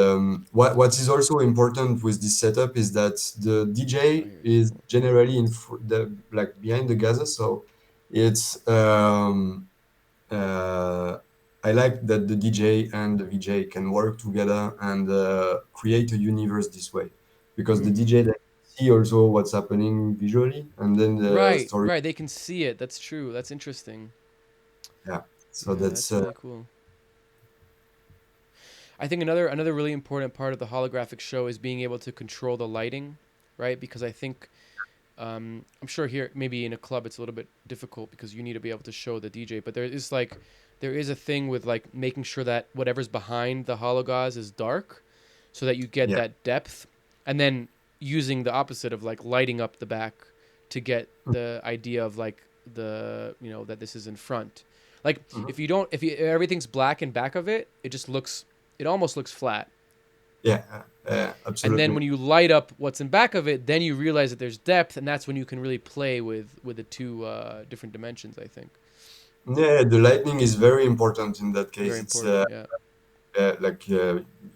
what is also important with this setup is that the Oh, DJ here you is go. generally the like behind the gazer, so it's uh, I like that the DJ and the VJ can work together and create a universe this way, because the Mm-hmm. DJ they see also what's happening visually, and then the Right, story. right. They can see it. That's true. That's interesting. Yeah, so Yeah, that's that's really cool. I think another really important part of the holographic show is being able to control the lighting, right? Because I think I'm sure here maybe in a club it's a little bit difficult because you need to be able to show the DJ, but there is a thing with like making sure that whatever's behind the hologauze is dark, so that you get yeah. that depth, and then using the opposite of like lighting up the back to get the idea of like the that this is in front. Like Mhm. if you everything's black in back of it, it almost looks flat. Yeah, And then absolutely. when you light up what's in back of it, then you realize that there's depth, and that's when you can really play with the two different dimensions. I think Yeah, the lightning is very important in that case. very It's important. Yeah. like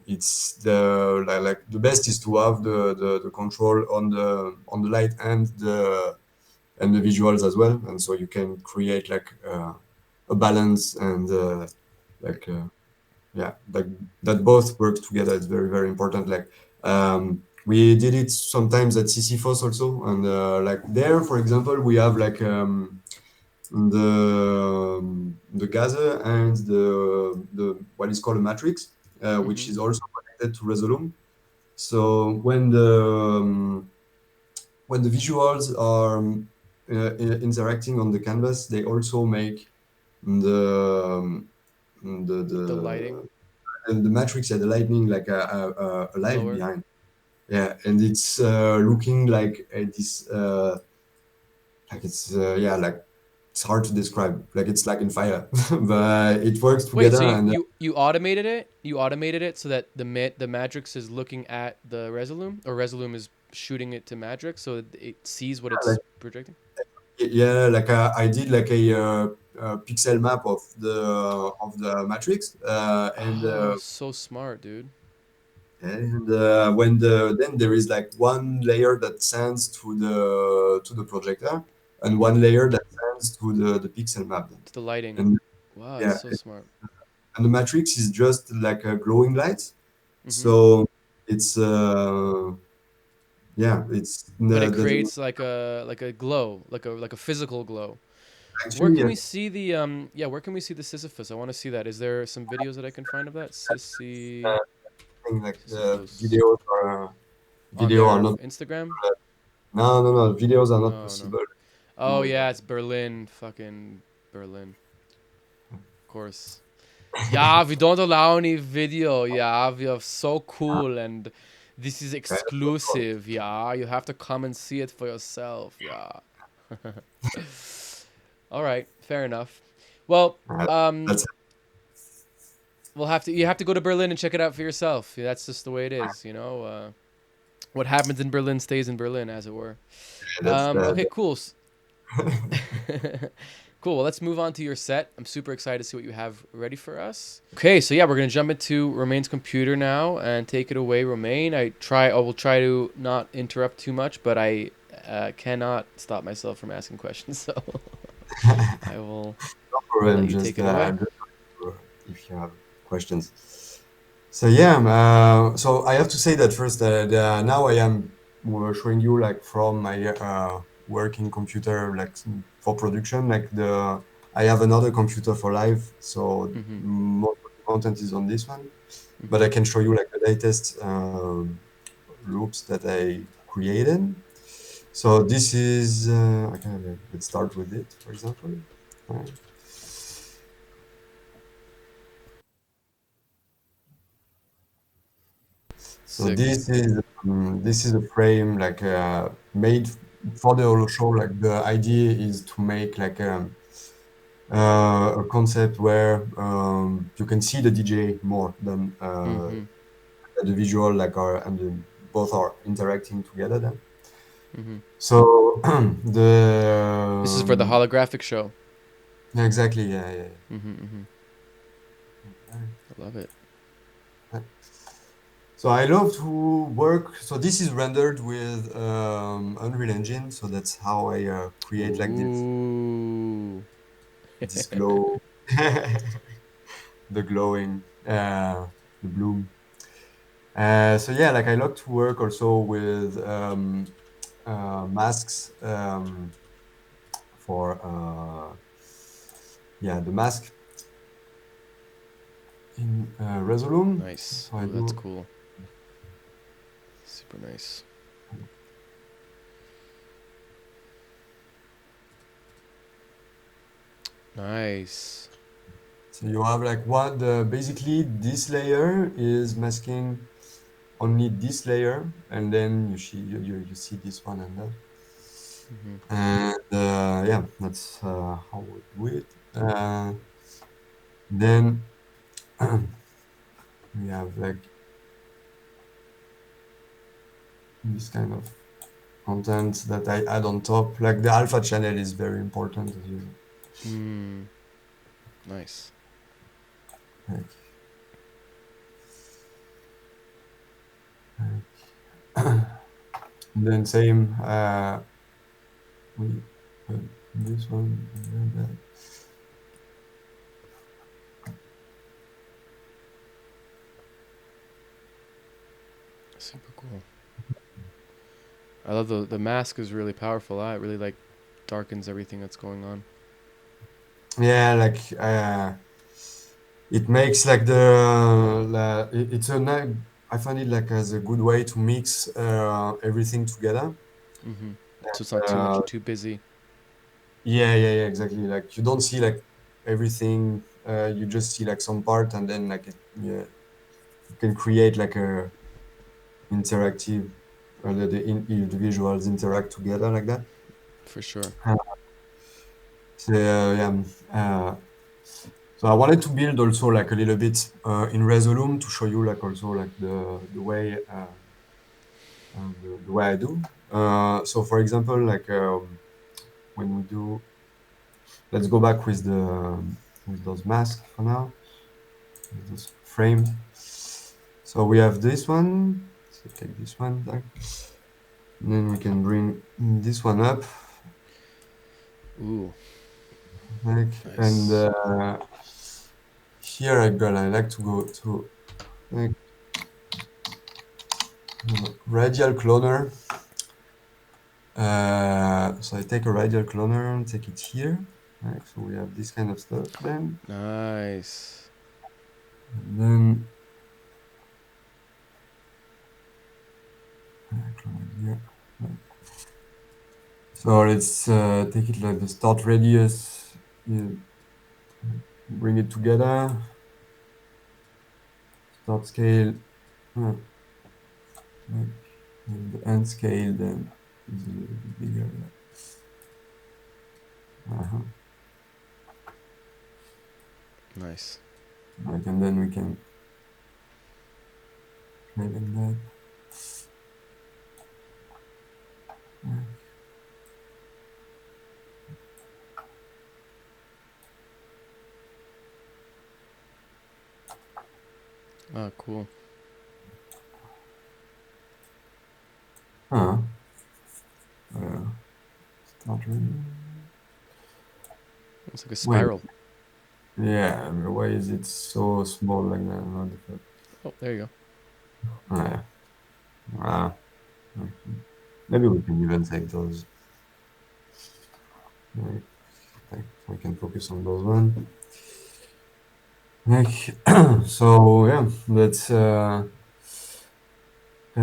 it's like the best is to have the control on the light and the visuals as well, and so you can create like a balance and like yeah, like that both work together. It's very very important. Like we did it sometimes at Sisyphos also, and like there, for example, we have like the gather and the what is called a matrix, which Mm-hmm. is also connected to Resolume. So when the visuals are interacting on the canvas, they also make the the The lighting the the matrix and the lightning like a life glower. behind. Yeah, and it's looking like this like it's yeah like it's hard to describe. Like it's like in fire, but it works Wait, together so and you automated it? You automated it so that the matrix is looking at the Resolume, or Resolume is shooting it to matrix, so it sees what like, it's projecting. yeah, like I did like a pixel map of the matrix, Oh, so smart, dude. when then there is like one layer that sends to the projector, and Mm-hmm. one layer that sends to the pixel map. Then. It's the lighting. And Wow, it's yeah, so smart. and the matrix is just like a glowing light, Mm-hmm. so it's yeah, it's But it the creates like a glow, like a physical glow. Where actually can we yes, see the where can we see the Sisyphus? I want to see that. Is there some videos that I can find of that? uh, thing like the Sisyphus on video are their not Instagram? no videos are not No, no. possible Oh anymore. yeah, it's Berlin, fucking Berlin. Of course. Yeah, we don't allow any video. Yeah, we are so cool and this is Yeah, exclusive. Yeah, you have to come and see it for yourself. Yeah. All right, fair enough. Well, that's you have to go to Berlin and check it out for yourself. Yeah, that's just the way it is, what happens in Berlin stays in Berlin, as it were. that's Okay, cool. Cool. Well, let's move on to your set. I'm super excited to see what you have ready for us. Okay, so yeah, we're gonna jump into Romain's computer now and take it away, Romain. I will try to not interrupt too much, but I cannot stop myself from asking questions. So I will let problem. you take it away. Just if you have questions. So yeah, so I have to say that first. Now I am showing you like from my working computer, like for production. Like I have another computer for live, so Mhm. most of the content is on this one. But Mhm. I can show you like the latest loops that I created. So this is okay. Let's start with it, for example. Uh, So Sick. this is a frame like made for the holo show. Like the idea is to make like a concept where you can see the DJ more than Mhm. the visual like are and both are interacting together then. Mm-hmm. So This is for the holographic show. yeah, exactly, yeah. Mm-hmm. Mm-hmm. I love it. So I love to work. So this is rendered with Unreal Engine. So that's how I create like Ooh. this glow, the glowing, the bloom. So yeah, like I like to work also with masks for yeah, the mask in Resolume. Nice. So I Ooh, that's do. cool. Super nice. Nice. So you have like what the basically this layer is masking only this layer, and then you see this one and that. Mm-hmm. And yeah, that's how we do it. Then we have like this kind of content that I add on top. Like the alpha channel is very important, as you know. Mm. Nice. Like, then same, we put this one and then that. Super cool. I love the mask is really powerful. It really like darkens everything that's going on. Yeah, like it makes like it's I find it like as a good way to mix everything together. Mm-hmm. So it's not too much, too busy. Yeah, exactly. Like you don't see like everything. You just see like some part, and then like yeah, you can create like a interactive, the visuals interact together like that. For sure. Uh, so yeah, so I wanted to build also like a little bit in Resolume to show you like also like the way the way I do. So for example, like when we do, let's go back with those masks for now. Just framed. So we have this one. So take this one back. And then we can bring this one up. Ooh, Like, and nice. here I like to go to like, radial cloner. So I take a radial cloner and take it here. Right, so we have this kind of stuff then. Nice. And then clone it here. Right. So let's take it like the start radius. You bring it together. Start scale. uh, Right. And the end scale then is a little bit bigger. Uh-huh. Nice. Right, and then we can play like that. Right. Oh, cool. Huh. Uh, Start really. It's like a Wait, spiral. yeah, why is it so small like that? What the fuck? Oh, there you Oh, yeah. Ah, okay. Maybe we can even take those. Like, we can focus on those one. Like, so yeah, that's kind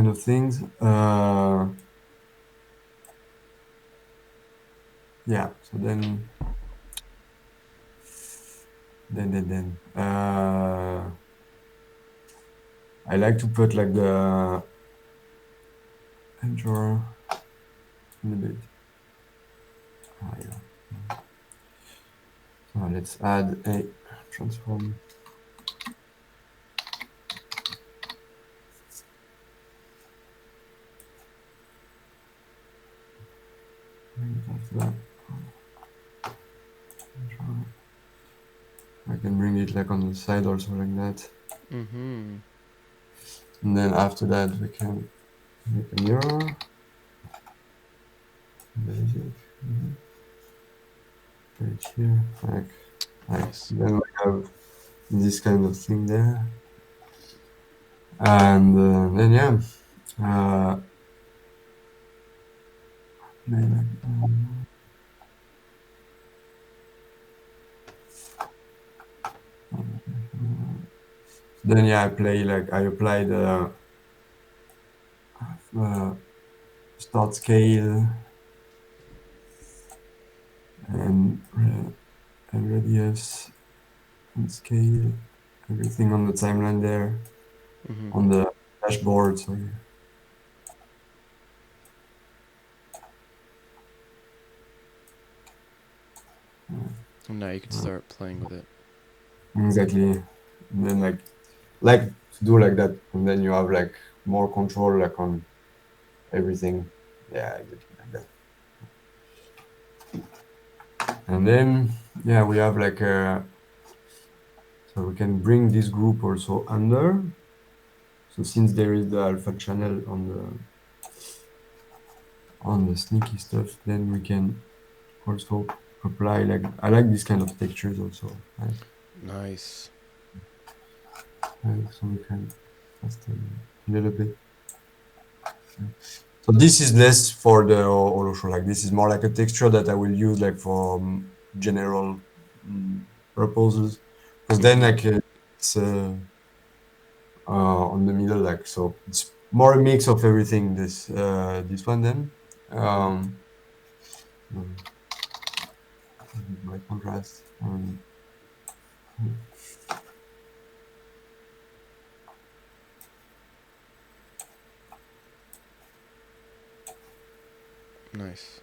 of things. Yeah. So then I like to put like the anchor in a bit higher. So let's add a transform. And after that, I can bring it like on the side also like that. Mm-hmm. And then after that, we can make a mirror. Basic. Right here. Like Nice. then we have this kind of thing there. And then yeah, uh, then yeah, I play like I apply the uh, start scale and radius and scale everything on the timeline there Mm-hmm. on the dashboard. So yeah. And now you can start playing with it. Exactly. And then like to do like that, and then you have like more control like on everything. Yeah, exactly like that. And then yeah, we have like so we can bring this group also under. So since there is the alpha channel on the sneaky stuff, then we can also apply like I like this kind of textures also. Nice. So we can just a little bit. So this is less for the Olosho, like this is more like a texture that I will use like for general purposes. Because then Mm-hmm. like it's on the middle, like so it's more a mix of everything. This one then. Mm-hmm. Um, my contrast. Nice.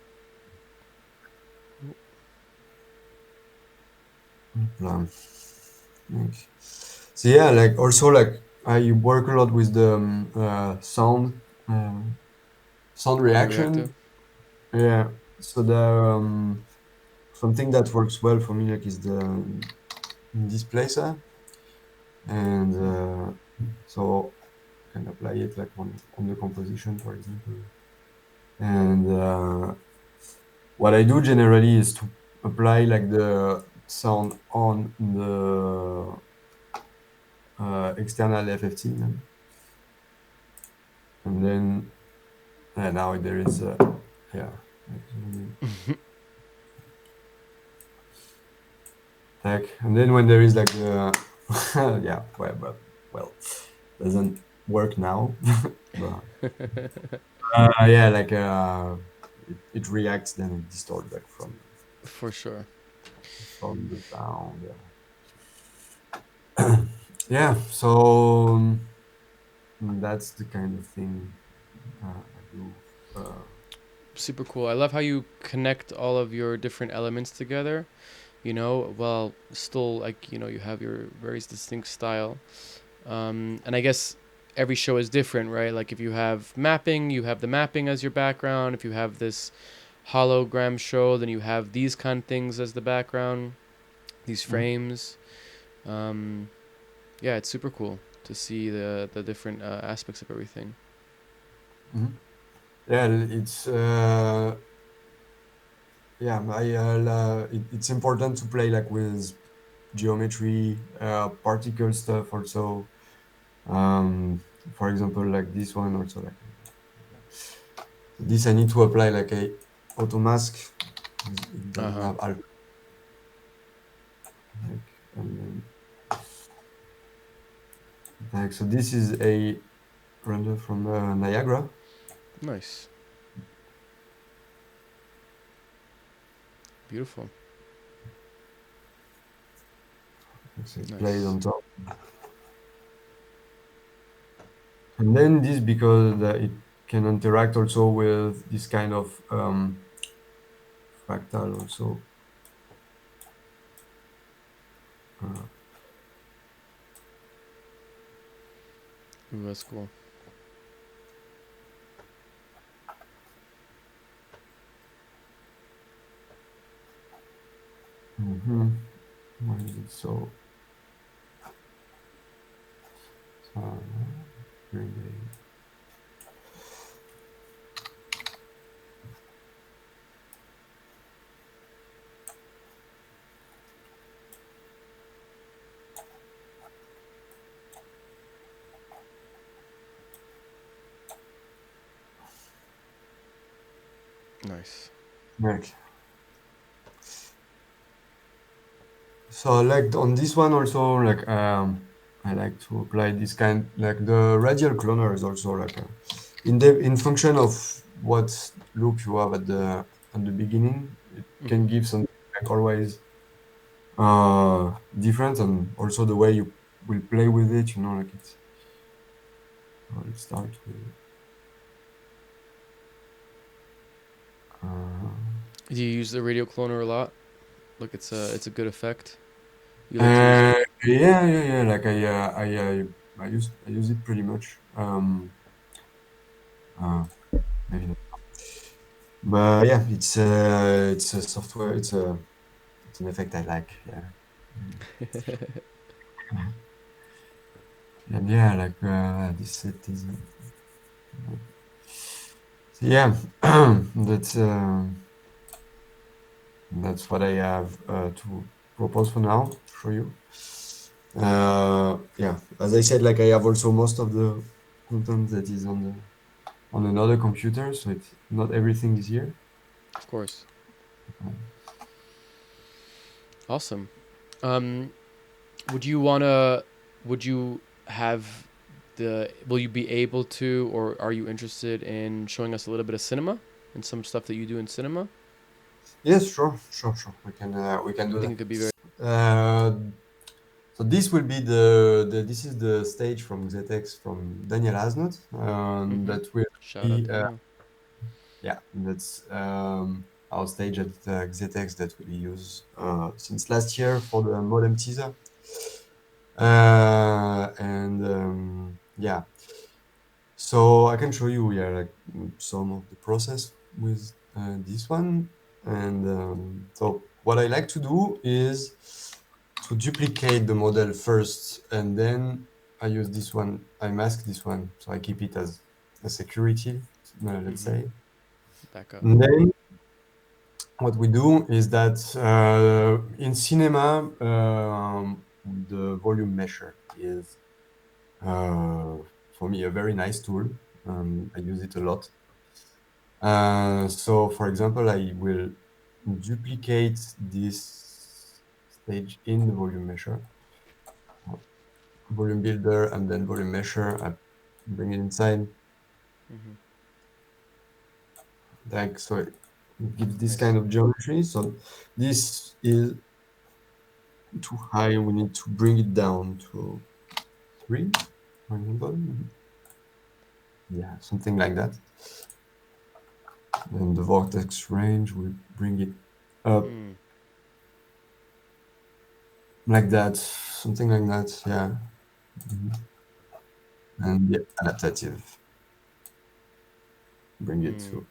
Like, so yeah, like also like I work a lot with the uh, sound Sound reactive. reaction. Yeah. So the something that works well for me like is the displacer, and so I can apply it like on the composition, for example. And what I do generally is to apply like the sound on the external FFT, and then now there is yeah. Tech. And then when there is like yeah, well, doesn't work now, but yeah, like it reacts then it distorts like For sure. from the sound. Yeah, yeah. So that's the kind of thing I do. Uh, Super cool. I love how you connect all of your different elements together, while still like, you have your very distinct style. And I guess every show is different, right? Like if you have mapping, you have the mapping as your background. If you have this hologram show, then you have these kind of things as the background, these mm, frames. Um, yeah, it's super cool to see the different aspects of everything. mhm. Yeah, yeah. It's important to play like with geometry, particle stuff also. Um, for example, like this one also like this I need to apply like a auto mask. It doesn't Uh-huh. have alpha. Like, and then, like so this is a render from Niagara. Nice. Beautiful. So it plays Nice. on top. And then this because it can interact also with this kind of fractal also. Uh, Ooh, that's cool. Mm-hmm. Where is it? So bring Nice. like so like on this one also like I like to apply this kind like the radial cloner is also like in function of what loop you have at the beginning, it can give something like always different, and also the way you will play with it, you know, like it's let's start with Do you use the radio cloner a lot? Like it's a good effect. You like to use it? yeah, like I use it pretty much uh, maybe not. But yeah, it's a software, it's an effect I like, yeah. And yeah, like this set is yeah. that's that's what I have to propose for now to show you. Yeah, as I said, like I have also most of the content that is on another computer, so it's not everything is here. Of course. Awesome. Um, would you wanna? Would you have the? Will you be able to, or are you interested in showing us a little bit of cinema and some stuff that you do in cinema? Yes, sure. We can I do think that. it could be very. Uh, so this will be this is the stage from ZX from Daniel Hasnot, that will Shout out be Daniel. yeah, that's our stage at ZX that we use since last year for the modem teaser. And yeah, so I can show you, yeah, like some of the process with this one. And so what I like to do is to duplicate the model first, and then I use this one, I mask this one, so I keep it as a security, let's say. Back up. And then what we do is that in cinema, the volume measure is uh, for me a very nice tool. I use it a lot. So, for example, I will duplicate this stage in the volume measure, volume builder, and then volume measure. I bring it inside, like so. It gives this kind Nice. of geometry. So this is too high. We need to bring it down to 3, for example. Yeah, something like that. Then the vortex range, we bring it up like that, something like that. Yeah. And the adaptative, bring it to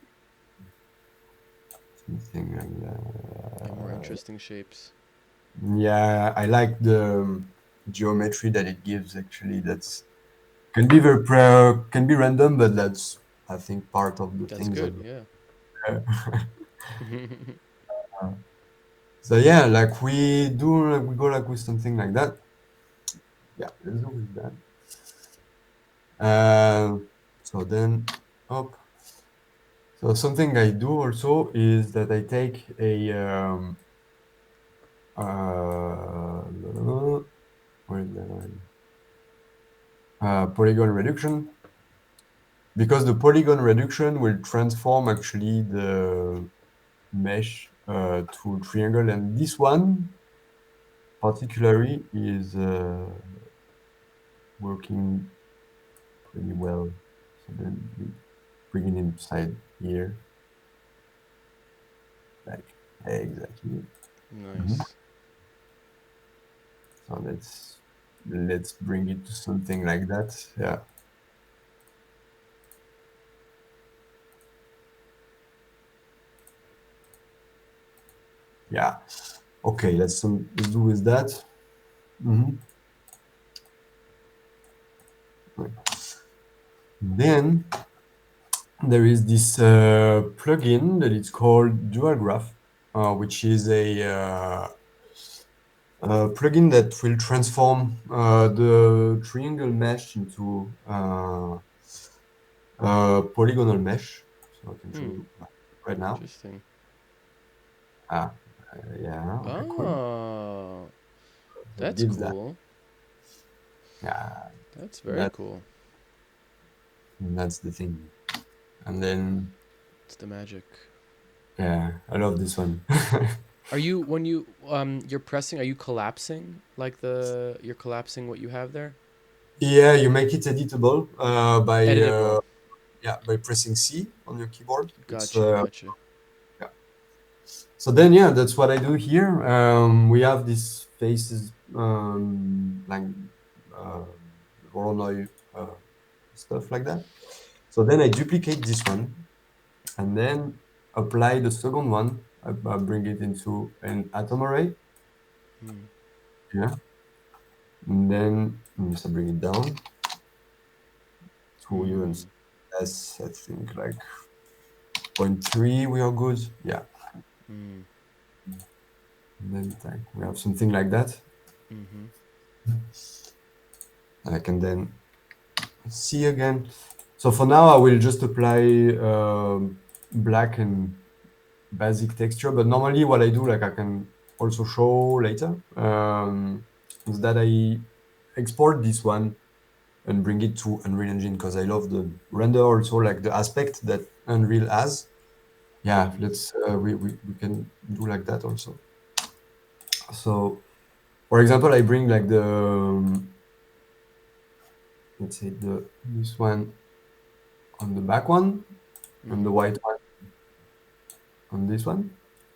something like Yeah, more that. interesting shapes. Yeah, I like the geometry that it gives. Actually, that's can be can be random, but that's I think part of the That's things good. of. Yeah. So yeah, like we do, like we go like with something like that. Yeah, let's go with that. So then up. So something I do also is that I take a where is that already? Polygon reduction, because the polygon reduction will transform actually the mesh to triangle, and this one particularly is working pretty well. So then we bring it inside here, like exactly. Nice. So let's bring it to something like that. Yeah. Yeah. Okay, let's do with that. Mhm. Then there is this plugin that is called Dual Graph, which is a plugin that will transform the triangle mesh into polygonal mesh. So I can show Hmm. you right now. Interesting. Ah, yeah, okay, cool. Oh, So it that's gives that. cool. Yeah, That's very that cool. that's the thing. And then It's the magic. yeah, I love this one. Are you when you're pressing? Are you collapsing you're collapsing what you have there? Yeah, you make it editable by Editable. yeah, by pressing C on your keyboard. It's Gotcha. Gotcha. yeah. So then yeah, that's what I do here. We have these faces like uh, Voronoi stuff like that. So then I duplicate this one and then apply the second one. I bring it into an atom array. Hmm. Yeah, and then just bring it down to even Hmm. less. I think like 0.3. We are good. Yeah, Hmm. and then like, we have something like that. Mm-hmm. I can then see again. So for now, I will just apply black and basic texture. But normally, what I do, like I can also show later, is that I export this one and bring it to Unreal Engine because I love the render also, like the aspect that Unreal has. Yeah, Mm-hmm. let's we can do like that also. So, for example, I bring like the let's say the this one on the back one and the Mm-hmm. white one on this one.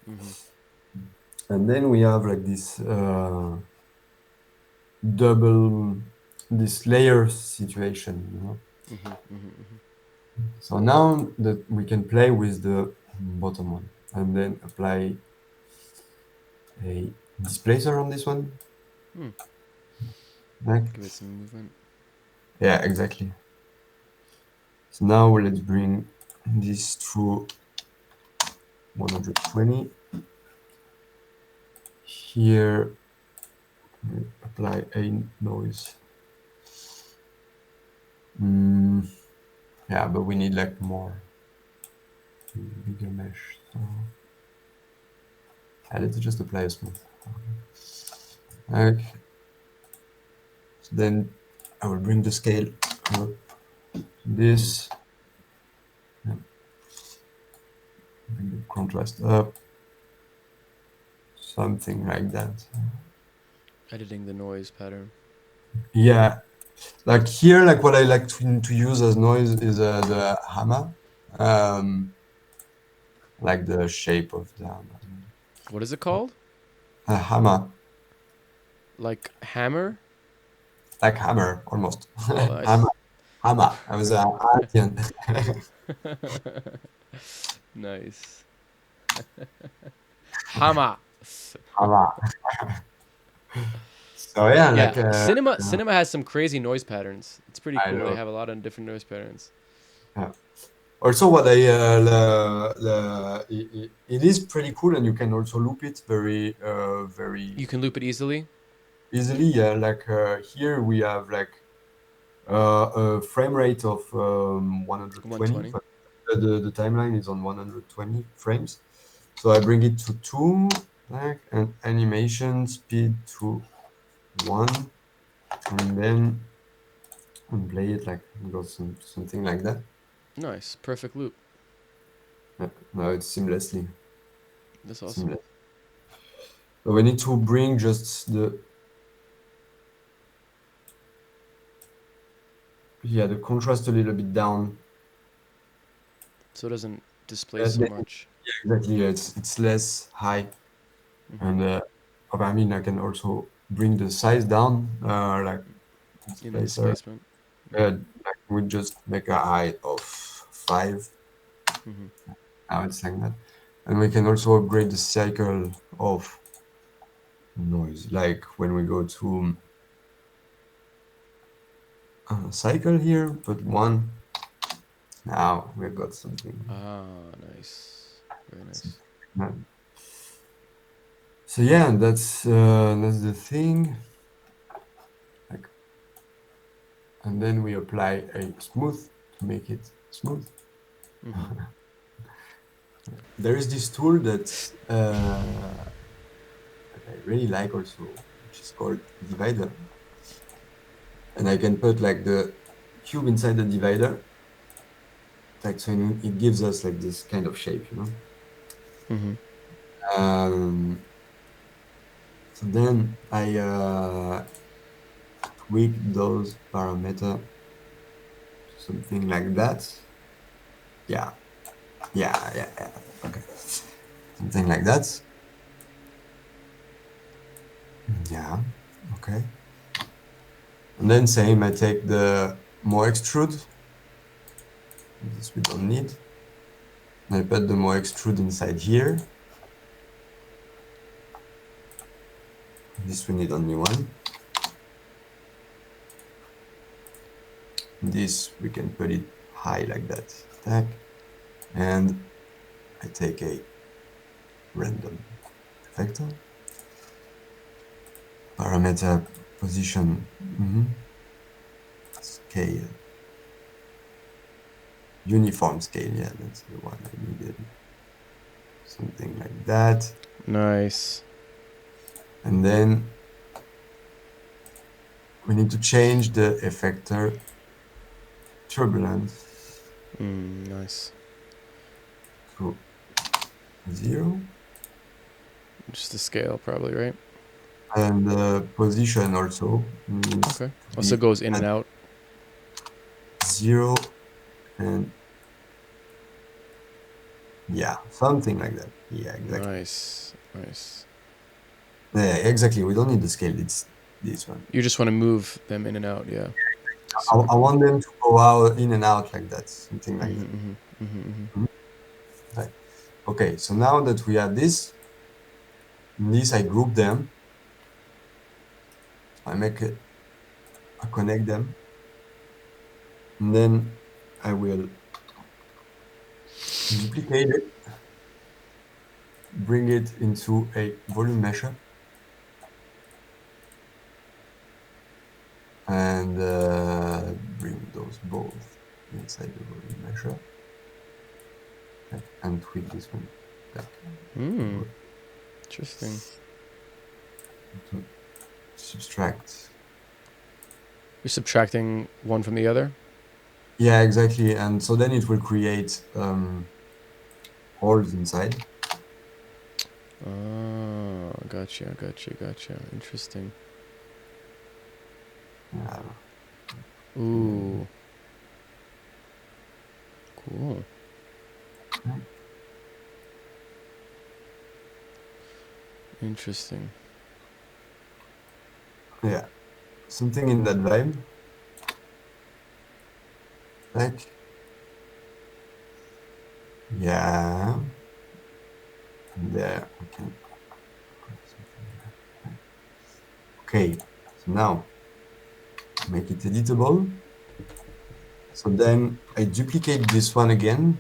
Mm-hmm. And then we have like this double, this layer situation, you know. Mm-hmm. Mm-hmm. So now that we can play with the bottom one and then apply a displacer on this one. Hmm. Like, Give it some movement. yeah, exactly. So now let's bring this to 120. Here, we apply a noise. Mm, yeah, but we need like more bigger mesh. So let's just apply a smooth. Okay. So then I will bring the scale up. Hmm. This, and bring the contrast up, something like that. Editing the noise pattern. Yeah, like here, like what I like to use as noise is the hammer, um, like the shape of the hammer. What is it called? A hammer, Like hammer? like hammer, almost. Oh, Hammer, nice. hammer. I was Asian. Nice. Hammer. Hammer. So yeah, Yeah, like cinema has some crazy noise patterns. It's pretty I cool. They love. have a lot of different noise patterns. Yeah. Also, what I it is pretty cool, and you can also loop it very You can loop it easily. easily. Yeah, like here we have like a frame rate of 120, 120. but the timeline is on 120 frames. So I bring it to 2, like, and animation speed to 1, and then and play it like something like that. Nice. Perfect loop. Now it's seamlessly That's awesome. seamless. So we need to bring just the contrast a little bit down. So it doesn't displace so Then, much. exactly, yeah, it's less high, Hmm. and I mean I can also bring the size down, like In the displacer. displacement. Hmm. Like we just make a height of 5. Hmm. Now it's like that, and we can also upgrade the cycle of noise. Like when we go to cycle here, put one. Now we've got something. Ah, nice. Very nice. So yeah, that's the thing. Like, and then we apply a smooth to make it smooth. Mm-hmm. There is this tool that I really like also, which is called divider, and I can put like the cube inside the divider, like so it gives us like this kind of shape, you know. Mm-hmm. So then I tweak those parameter to something like that. Yeah, yeah. Okay, something like that. Yeah, okay. And then same, I take the more extrude. This we don't need. I put the more extrude inside here. This we need only one. This we can put it high like that. Tack. And I take a random vector. Parameter position. Scale. Uniform scale, yeah, that's the one I needed. Something like that. Nice. And then we need to change the effector turbulence Nice. to 0. Just the scale, probably, right? And the position also needs Okay. to Also be goes in and at out. 0 and yeah, something like that. Yeah, exactly. Nice. Nice. Yeah, exactly. We don't need the scale. It's this one. You just want to move them in and out, yeah. I want them to go out in and out like that, something like that. Right. Okay, so now that we have this, I group them. I connect them, and then I will duplicate it, bring it into a volume mesher, and bring those both inside the volume mesher, and tweak this one back. Interesting. To subtract. You're subtracting one from the other? Yeah, exactly. And so then it will create holes inside. Oh, gotcha. Interesting. Yeah. Ooh. Cool. Interesting. Yeah. Something in that vibe. Like, yeah. And there we can put something like that. Okay, so now make it editable. So then I duplicate this one again.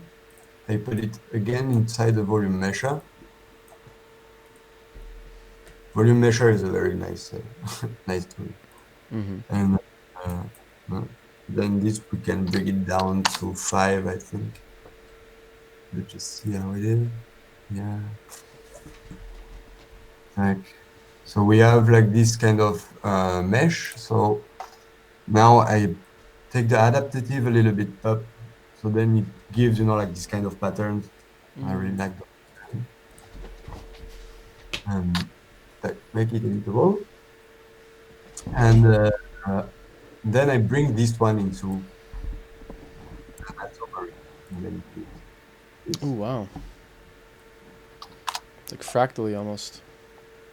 I put it again inside the volume mesher. Volume mesher is a very nice, nice tool. And then this we can bring it down to 5, I think. Let's just see how it is. Yeah. Like, so we have like this kind of mesh. So now I take the adaptative a little bit up. So then it gives, like this kind of patterns. I really like that. And make it editable. And then I bring this one into that summary. And then Oh, wow. It's like fractally almost.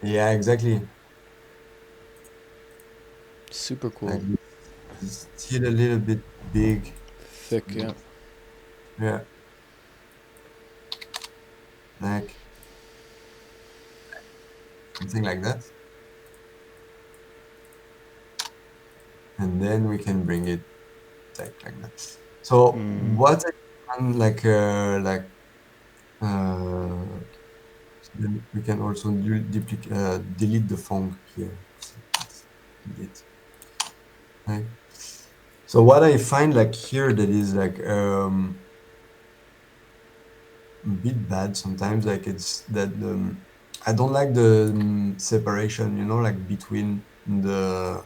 yeah, exactly. Super cool. Like, it's still a little bit big. Thick, yeah. Yeah. Like something like that. and then we can bring it like that. So what I can uh, then we can also delete the font here. Delete. Right. So what I find like here that is like a bit bad sometimes, like it's that I don't like the separation, like between the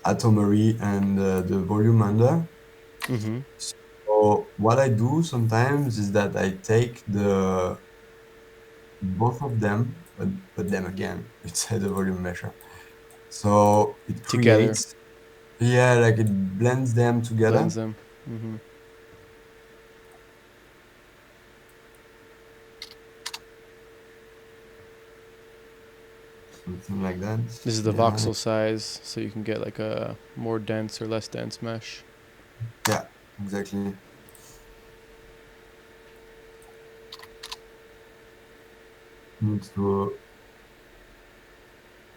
atomary and the volume under. Mm-hmm. So what I do sometimes is that I take the both of them, but put them again inside the volume measure. So it Together, creates, yeah, like it blends them together, blends them. Mm-hmm. something like that. This is the Yeah, voxel size, so you can get like a more dense or less dense mesh. yeah, exactly. Need to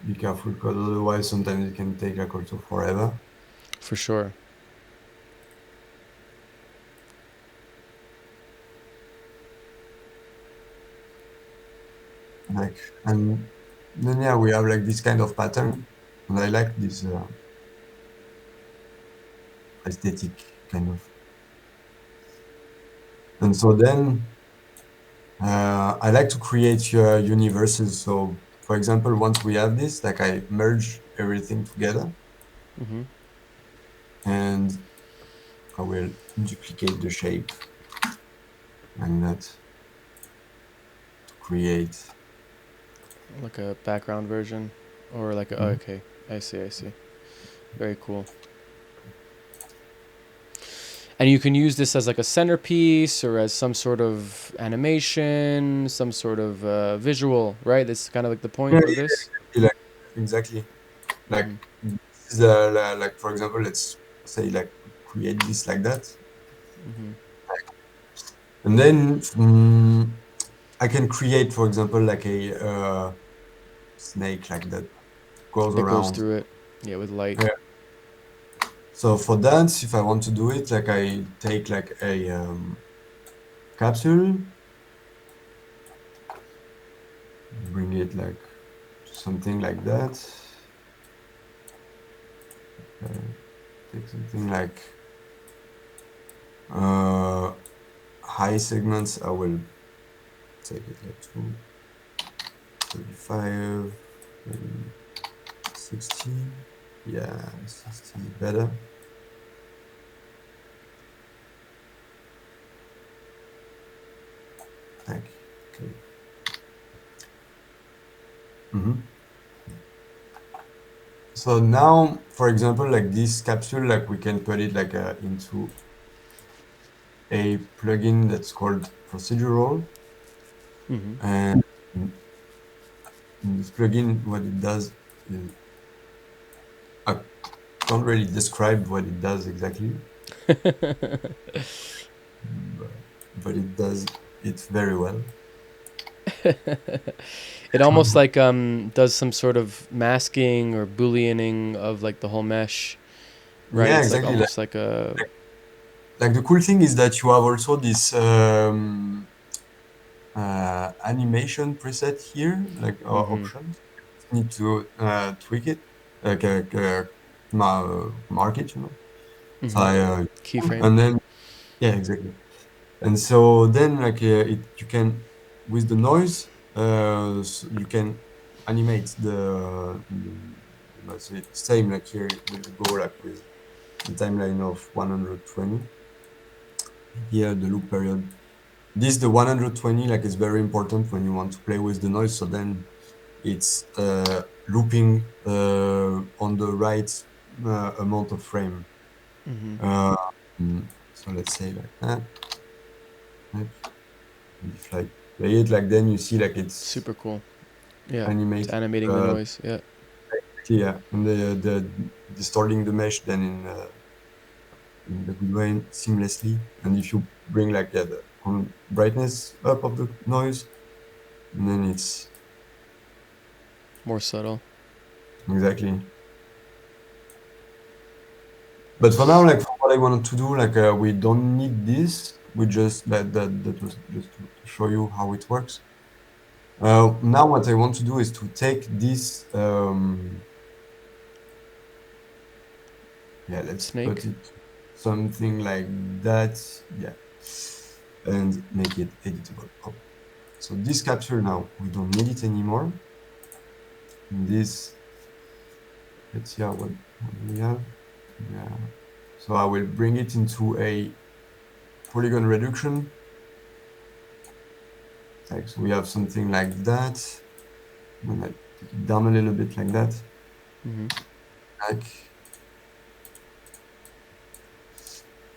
be careful because otherwise sometimes it can take like also forever. For sure. Like, and then yeah, we have like this kind of pattern, and I like this aesthetic kind of. And so then I like to create universes. So for example, once we have this, like I merge everything together, Mm-hmm. and I will duplicate the shape like that to create. Like a background version, or like a, oh, Mhm. okay, I see, I see. Very cool. And you can use this as like a centerpiece or as some sort of animation, some sort of visual, right? That's kind of like the Yeah, point of this. yeah, like, exactly. Like Mm-hmm. this is like for example, let's say like create this like that, Mm-hmm. and then I can create, for example, like a snake like that goes That goes around. through it, yeah, with light. Yeah. So for that, if I want to do it, like I take like a capsule, bring it like something like that. Uh, take something like uh, high segments. I will take it like 235, maybe 16. Yeah, 16 is better. Like, okay. Mhm. So now, for example, like this capsule, like we can put it like into a plugin that's called Procedural. Mm-hmm. And in this plugin, what it does is I can't really describe what it does exactly, but it does it very well. It almost like does some sort of masking or booleaning of like the whole mesh, right? Yeah, It's like exactly. almost like a Like the cool thing is that you have also this animation preset here, like mm-hmm. options. You need to tweak it, like mark it, So Mm-hmm. Keyframe. and then yeah, exactly. And so then like you can with the noise, you can animate the noise. So it's same like here. We'll go like with the timeline of 120. Here the loop period. This the 120 like is very important when you want to play with the noise. So then it's looping on the right amount of frame. Mm-hmm. Uh, so let's say like that. Right? And if I play it like then you see like it's Super cool. Yeah, it's animated. animating the Uh, noise. Yeah. yeah, and the distorting the mesh then in the good way seamlessly. And if you bring like the brightness up of the noise, and then it's More subtle. exactly. But for now, like for what I wanted to do, like we don't need this. We just that was just to show you how it works. Now what I want to do is to take this. Yeah, let's put Snake. it something like that. Yeah, and make it editable. Oh. So this capsule now we don't need it anymore. This, let's see what we have. Yeah. So I will bring it into a polygon reduction. Like, so we have something like that. I'm gonna take it down a little bit like that. Mm-hmm. Like,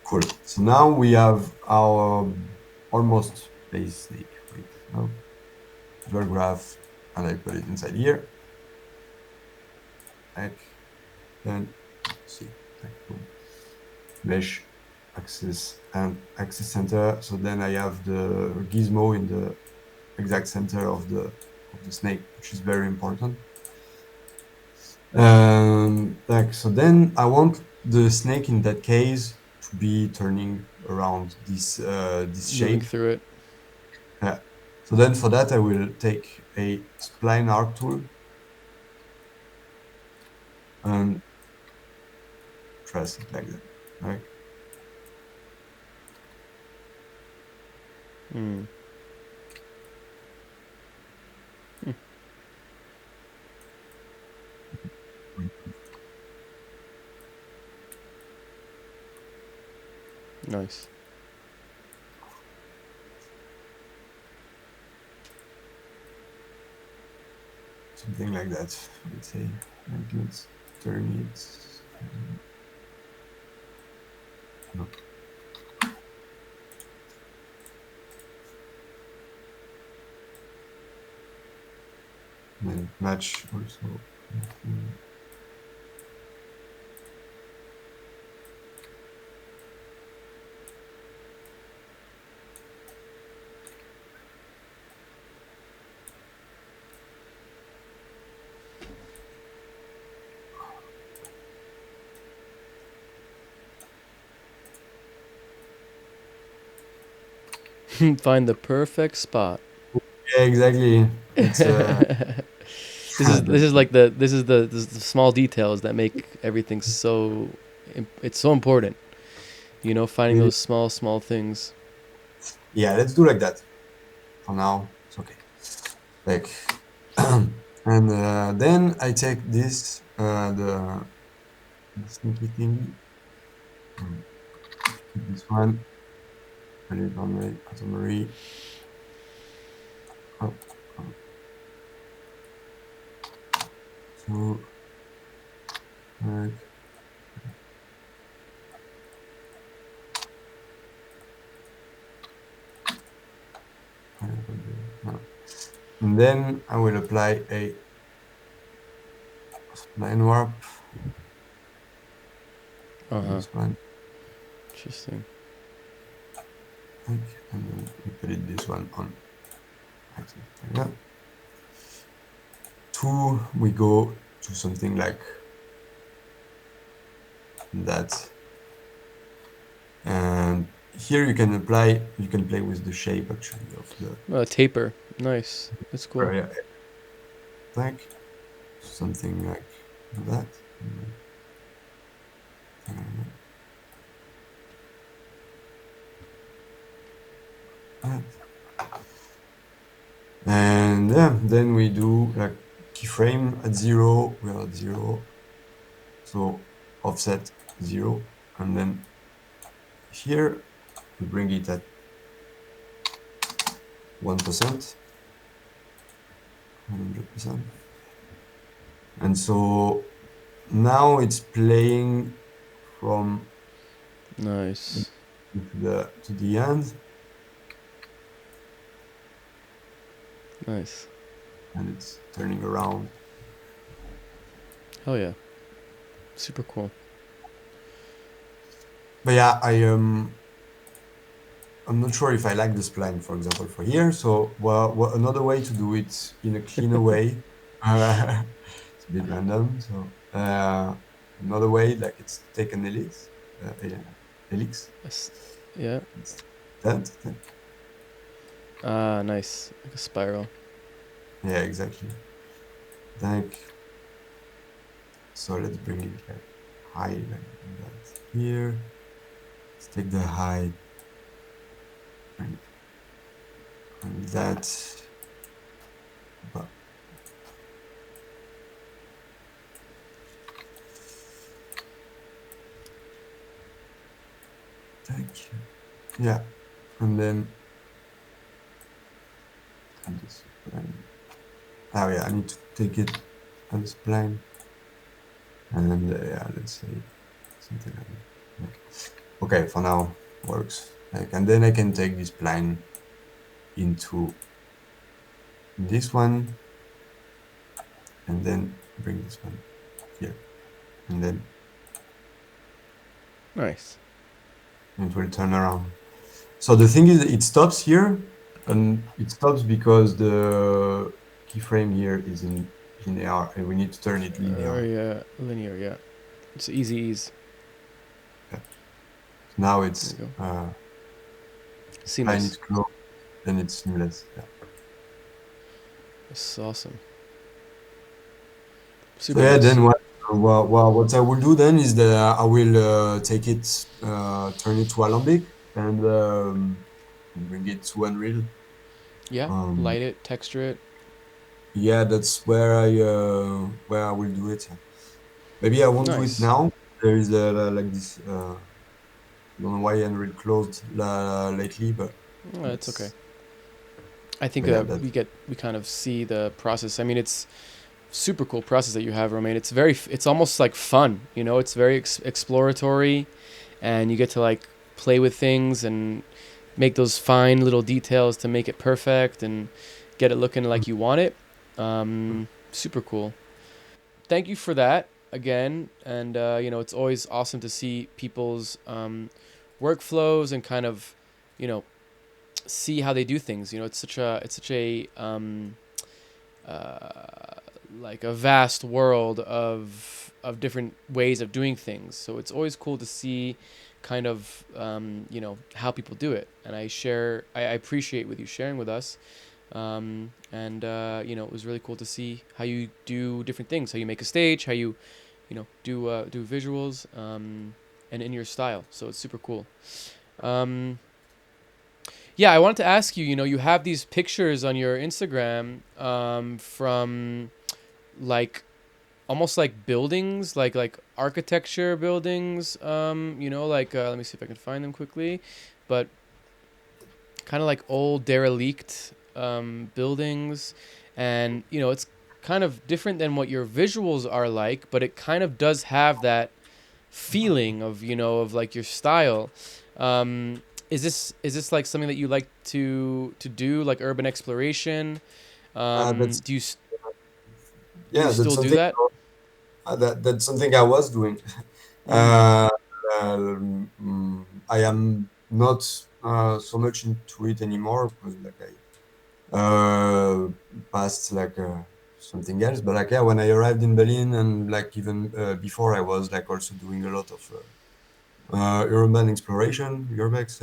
cool. So now we have our almost base snake. Wait, no. Dual graph, and I put it inside here. Like, then see, like, boom. Mesh, axis, and axis center. So then I have the gizmo in the exact center of the snake, which is very important. Like, so then I want the snake in that case to be turning around this this Moving shape. through it. Yeah. So then for that I will take a spline arc tool and press it like that. Right. Mm. Nice. Something like that. Let's say, like, let's turn it. No. Then match also. Find the perfect spot. Yeah, exactly. It's This is like the small details that make everything so it's so important. You know, finding those small things. yeah, let's do like that. For now, it's okay. Like, and then I take this the sneaky thing. This one, put it on my category. Oh, oh. So, like, and then I will apply a spline warp. This one, Interesting. and then we put it this one on. Like that. Two, we go to something like that. And here you can play with the shape actually of the Taper. Nice. That's cool. area. Like something like that. And yeah, then we do like keyframe at 0, we are at 0. So offset 0. And then here we bring it at 1%, 100%. And so now it's playing from Nice. to the end, Nice. and it's turning around. Hell yeah. Super cool. But yeah, I'm not sure if I like this plan, for example, for here. So well, another way to do it in a cleaner way. It's a bit random. So another way, like it's take an helix, helix. Yeah. It's that. Ah, nice. Like a spiral. Yeah, exactly. Like, so let's bring it like high like that here. Let's take the high and that. But thank you. Yeah, and then and this plane. Oh yeah, I need to take it on this plane, and then yeah, let's say something like that. Okay, for now works. Like, and then I can take this plane into this one, and then bring this one here, and then Nice. it will turn around. So the thing is, it stops here, and it stops because the keyframe here is in linear, and we need to turn it linear. Yeah, linear. Yeah, it's easy ease. Yeah. Now There it's you go. Seamless. line is closed, then it's seamless. Yeah. It's awesome. So Super yeah, nice. then what I will do then is that I will take it, turn it to Alembic, and bring it to Unreal. Yeah, Um, light it, texture it. yeah, that's where I will do it. Maybe I won't do it Nice. now. There is like this. I don't know why Unreal closed lately, but It's okay. that's I think yeah that we kind of see the process. I mean, it's super cool process that you have, Romain. It's almost like fun. You know, it's very exploratory, and you get to like play with things and make those fine little details to make it perfect and get it looking like you want it. Super cool. Thank you for that again. And it's always awesome to see people's workflows and kind of, you know, see how they do things. You know, it's such a like a vast world of different ways of doing things. So it's always cool to see kind of how people do it. And I appreciate with you sharing with us. And it was really cool to see how you do different things, how you make a stage, how you do visuals, and in your style. So it's super cool. Um, yeah, I wanted to ask you. You know, you have these pictures on your Instagram from like almost like buildings, like architecture buildings. Let me see if I can find them quickly, but kind of like old derelict buildings, and it's kind of different than what your visuals are like, but it kind of does have that feeling of of like your style. Um, is this like something that you like to do, like urban exploration? that's Do you yeah that's still do something that? that's something I was doing. Mm. Uh, I am not so much into it anymore because like I passed like something else. But like yeah, when I arrived in Berlin and like even before, I was like also doing a lot of urban exploration, urbex,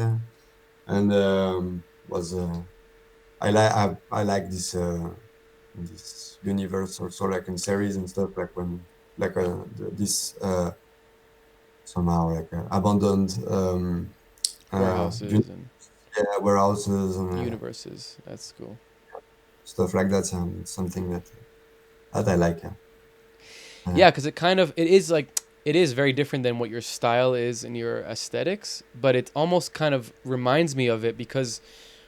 and was I like this universe also like in series and stuff like when like this somehow like abandoned Warehouses and warehouses and universes. That's cool. stuff like that. Something that I like. Uh, Yeah, because it is very different than what your style is and your aesthetics, but it almost kind of reminds me of it because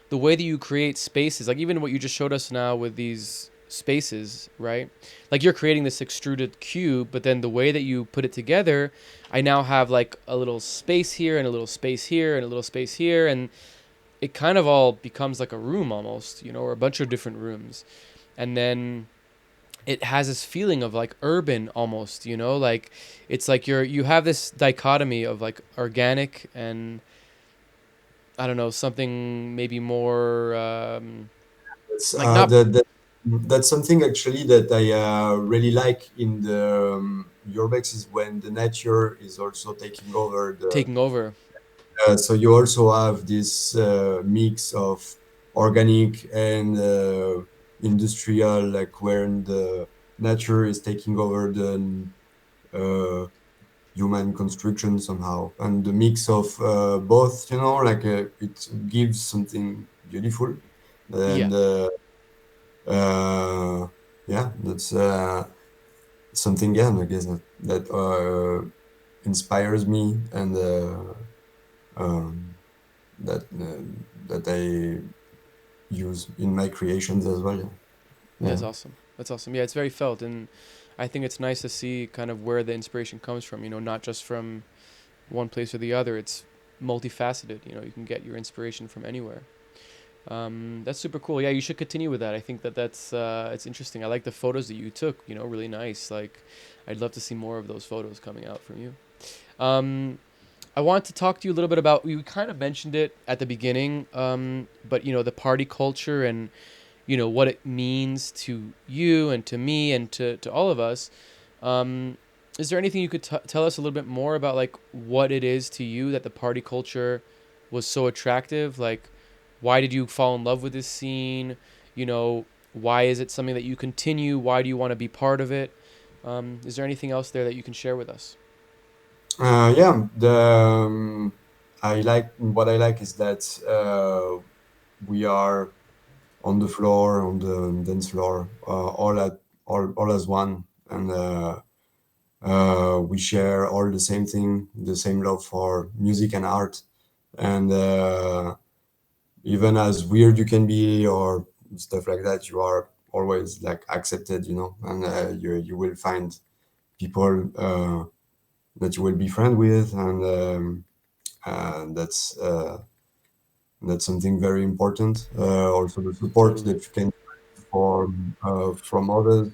the way that you create spaces, like even what you just showed us now with these spaces, right? Like you're creating this extruded cube, but then the way that you put it together, I now have like a little space here and a little space here and a little space here, and it kind of all becomes like a room almost, or a bunch of different rooms. And then it has this feeling of like urban almost, like it's like you have this dichotomy of like organic and I don't know, something maybe more it's like not the That's something actually that I really like in the urbex is when the nature is also taking over the. Taking over. So you also have this mix of organic and industrial, like where the nature is taking over the uh, human construction somehow, and the mix of both, like it gives something beautiful, Yeah. and uh, yeah, that's something. Yeah, I guess that inspires me, and um, that I use in my creations as well. Yeah. That's Yeah. awesome. That's awesome. Yeah, it's very felt, and I think it's nice to see kind of where the inspiration comes from. Not just from one place or the other. It's multifaceted. You can get your inspiration from anywhere. That's super cool. Yeah, you should continue with that. I think that that's it's interesting. I like the photos that you took. Really nice. Like, I'd love to see more of those photos coming out from you. Um, I want to talk to you a little bit about. We kind of mentioned it at the beginning, but the party culture and what it means to you and to me and to all of us. Um, is there anything you could tell us a little bit more about, like, what it is to you that the party culture was so attractive? Like, why did you fall in love with this scene? Why is it something that you continue? Why do you want to be part of it? Is there anything else there that you can share with us? Yeah. I like what I like is that we are on the floor, on the dance floor, all as one, and we share all the same thing, the same love for music and art, and even as weird you can be or stuff like that, you are always like accepted, and you will find people that you will be friend with, and that's something very important. Also, the support Totally. that you can from others.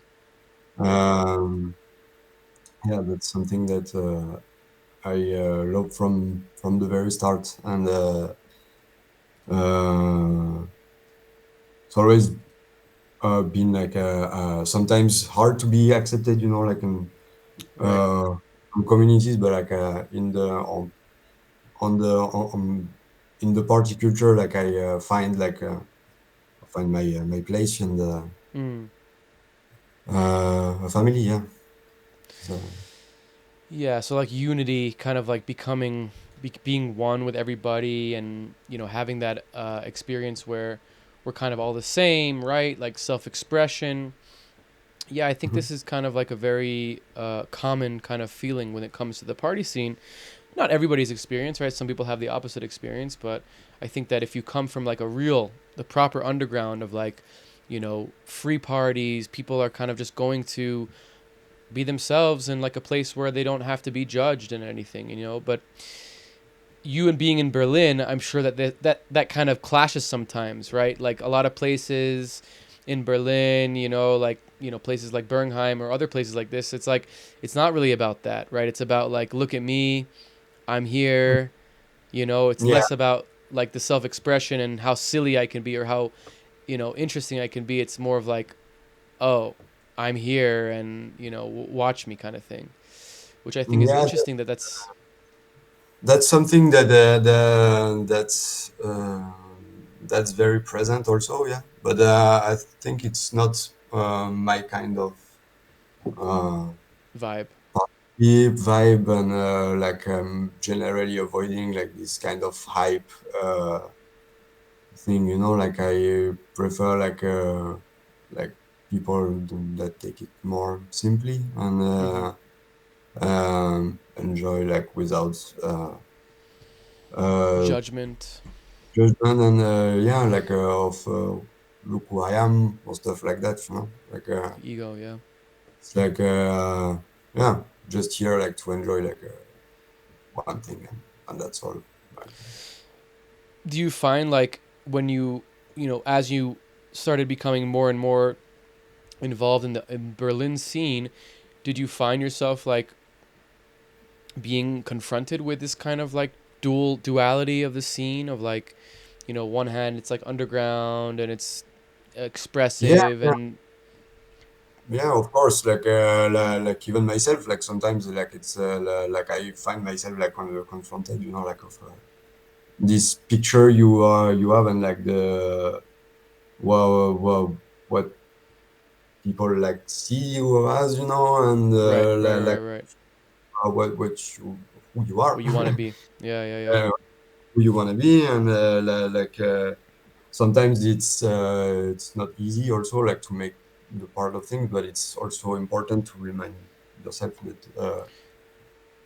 Um, yeah, that's something that I love from the very start, and uh, it's always been like sometimes hard to be accepted, like in Right. uh, communities, but like in the on the in the party culture, like I find my place in the Mm. family. Yeah. So. Yeah, so like unity, kind of like being one with everybody, and having that experience where we're kind of all the same, right? Like self-expression. Yeah, I think Mhm. this is kind of like a very common kind of feeling when it comes to the party scene. Not everybody's experience, right? Some people have the opposite experience, but I think that if you come from like the proper underground of, like, free parties, people are kind of just going to be themselves in like a place where they don't have to be judged and anything, but you and being in Berlin, I'm sure that that kind of clashes sometimes, right? Like a lot of places in Berlin, like, places like Bernheim or other places like this, it's like it's not really about that, right? It's about, like, look at me, I'm here. It's Yeah. less about like the self-expression and how silly I can be or how, interesting I can be. It's more of like, oh, I'm here, and watch me, kind of thing, which I think is Yeah, interesting. That's that's something that that's very present also. Yeah, but I think it's not my kind of uh, vibe. deep vibe, and like generally avoiding like this kind of hype thing. Like I prefer like people that take it more simply, and Hmm. enjoy like without uh, Judgment, judgment, and yeah, like of look who I am or stuff like that. Like ego. Yeah. it's like yeah, just here like to enjoy like one thing, and that's all. Like, Do you find, like, when as you started becoming more and more involved in the Berlin scene, did you find yourself, like, being confronted with this kind of like duality of the scene of, like, one hand it's like underground and it's Yeah, expressive and yeah, of course. Like even myself, like sometimes, like like I find myself like confronted, like of this picture you have, and like the well, what people like see you as, and right, right, right, like right. what you, who you are, What you want to be. Yeah, yeah, yeah. uh, who you want to be, and like sometimes it's not easy also like to make the part of things, but it's also important to remind yourself that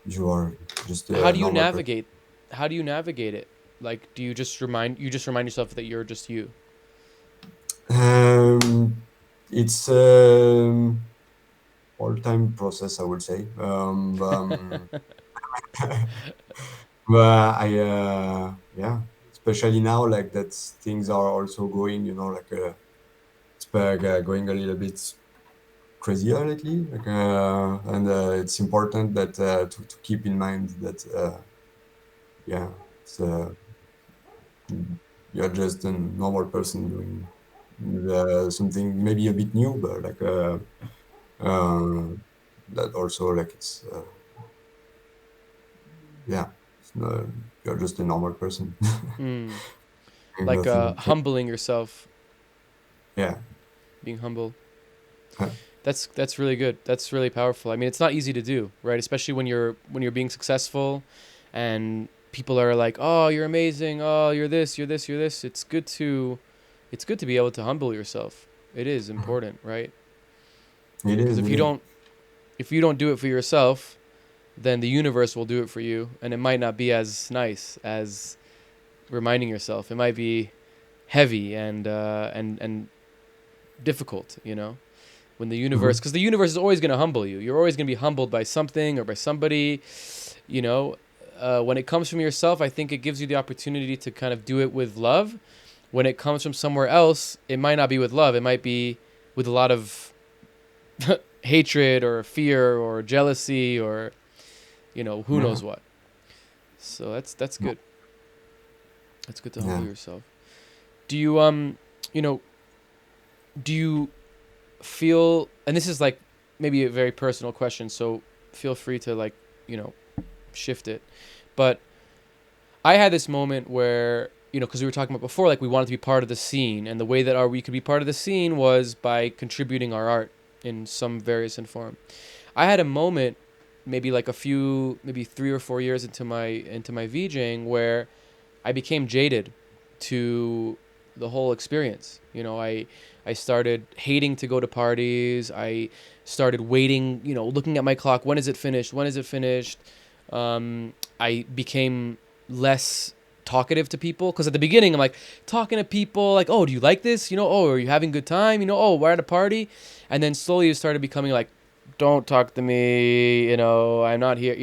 you are just How a do you normal person. navigate? How do you navigate it? Like, do you just remind yourself that you're just you? It's all-time process, I would say. But yeah, especially now, like that things are also going, like it's going a little bit crazier lately, like, and it's important that to keep in mind that yeah, it's, you're just a normal person doing something maybe a bit new, but like uh, that also like it's yeah, it's not, you're just a normal person. Mm. And Like nothing humbling yourself, yeah. being humble. Uh, That's really good. That's really powerful. I mean, it's not easy to do, right? Especially when you're being successful, and people are like, "Oh, you're amazing. Oh, you're this. You're this. You're this." It's good to be able to humble yourself. It is important, right? it Because is, it is. if you don't do it for yourself, then the universe will do it for you, and it might not be as nice as reminding yourself. It might be heavy and difficult, when the universe, Mhm. because the universe is always going to humble you. You're always going to be humbled by something or by somebody, you know. When it comes from yourself, I think it gives you the opportunity to kind of do it with love. When it comes from somewhere else, it might not be with love. It might be with a lot of hatred or fear or jealousy or who Yeah, knows what. So that's good. That's good to humble yeah. yourself. Do you you know do you feel, and this is like maybe a very personal question, so feel free to like you know shift it, but I had this moment where because we were talking about before, like we wanted to be part of the scene, and the way that we could be part of the scene was by contributing our art in some various in form. I had a moment, maybe like maybe 3 or 4 years into my VJing, where I became jaded to the whole experience. I started hating to go to parties. I started waiting, looking at my clock. When is it finished? When is it finished? I became less talkative to people, because at the beginning I'm like talking to people like, oh, do you like this? Oh, are you having a good time? Oh, we're at a party. And then slowly it started becoming like, don't talk to me. I'm not here.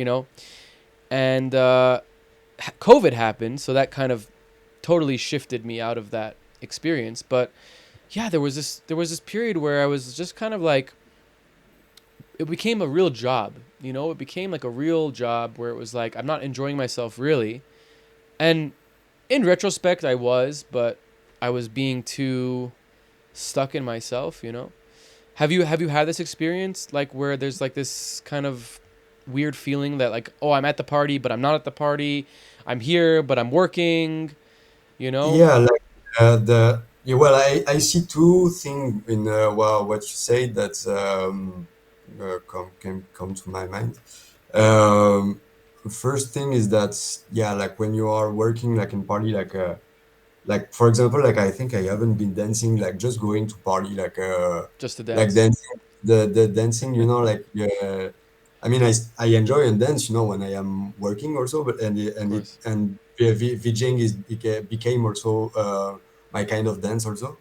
And COVID happened, so that kind of totally shifted me out of that experience. But yeah, there was this period where I was just kind of like, it became a real job. It became like a real job where it was like I'm not enjoying myself really. And in retrospect, I was, but I was being too stuck in myself. Have you had this experience, like where there's like this kind of weird feeling that like, oh, I'm at the party but I'm not at the party. I'm here but I'm working, you know? Yeah, like the yeah, well, I see two things in well what you say that can come to my mind. Um, First thing is that yeah, like when you are working like in party, like for example, like I think I haven't been dancing, like just going to party, Just to like dance. dancing, the dancing, like I mean, I enjoy and dance, when I am working also, but Of course. VJing became also my kind of dance also.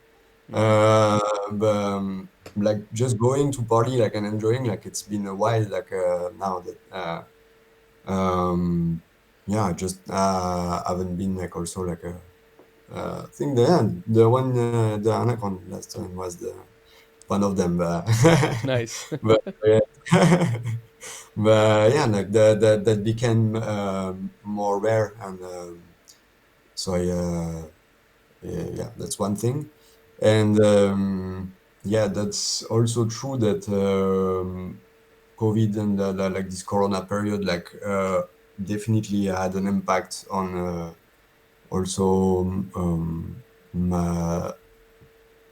Mm. But like just going to party like and enjoying, like it's been a while, like now that um yeah, I just haven't been like also like I think the one the Anaconda last time was the one of them, but Nice. but yeah. But yeah, like that became more rare, and so I yeah, that's one thing. And yeah, that's also true that COVID and like this Corona period, like definitely had an impact on also my,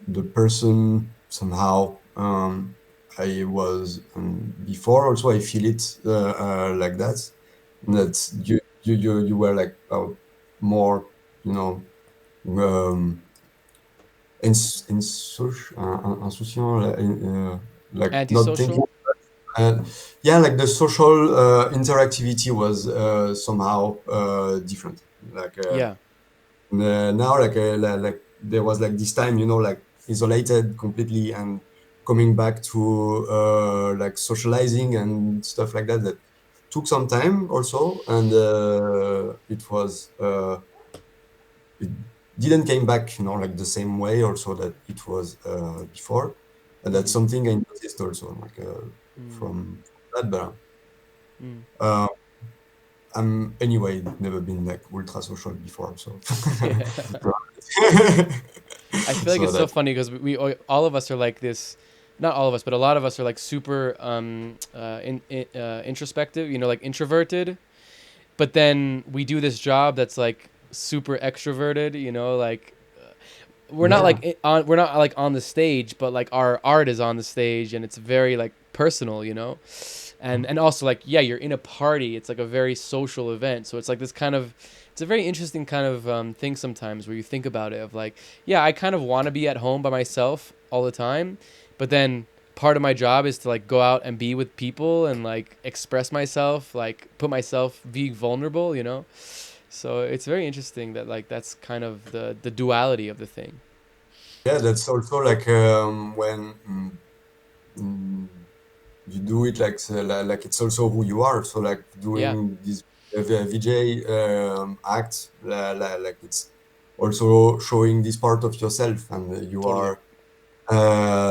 the person somehow I was before. Also, I feel it like that. Mm. That you were like more, you know, um, insouciant, like not thinking. Antisocial? Uh, yeah, like the social interactivity was somehow different. Like Yeah. now, like there was like this time, you know, like isolated completely and coming back to like socializing and stuff like that. That took some time also, and it didn't came back, you know, like the same way also that it was before. And that's Mm-hmm. something I noticed also, like Mm. from that. But Mm. uh, I'm anyway never been like ultra social before, so Yeah. I feel like so it's so that funny because we all of us are like this. Not all of us, but a lot of us are like super introspective. You know, like introverted. But then we do this job that's like super extroverted. You know, like we're not yeah. like we're not like on the stage, but like our art is on the stage, and it's very like personal. You know, and also like yeah, you're in a party. It's like a very social event, so it's like this kind of it's a very interesting kind of thing sometimes where you think about it of like yeah, I kind of want to be at home by myself all the time, but then part of my job is to like go out and be with people and like express myself, like put myself being vulnerable, you know. So it's very interesting that like that's kind of the duality of the thing. Yeah, that's also like when mm, you do it like like it's also who you are. So like Yeah, doing this VJ act, like it's also showing this part of yourself, and you totally. are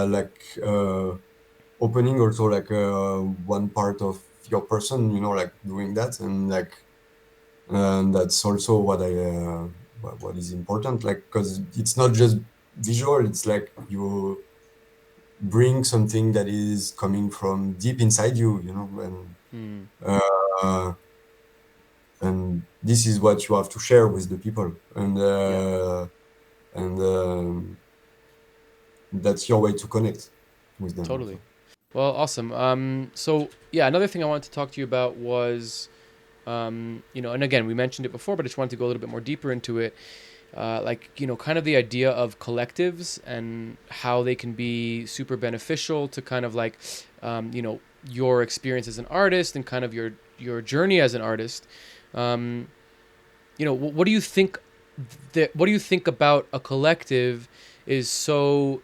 like opening also like one part of your person, you know, like doing that, and like and that's also what I what is important, like because it's not just visual, it's like you bring something that is coming from deep inside you, you know, Hmm. uh, and this is what you have to share with the people, Yeah, and that's your way to connect with them totally. also. Well, awesome. So yeah, another thing I wanted to talk to you about was, you know, and again, we mentioned it before, but I just wanted to go a little bit more deeper into it. Like, you know, kind of the idea of collectives and how they can be super beneficial to kind of like, you know, your experience as an artist and kind of your journey as an artist. Um, you know, what do you think that what do you think about a collective is so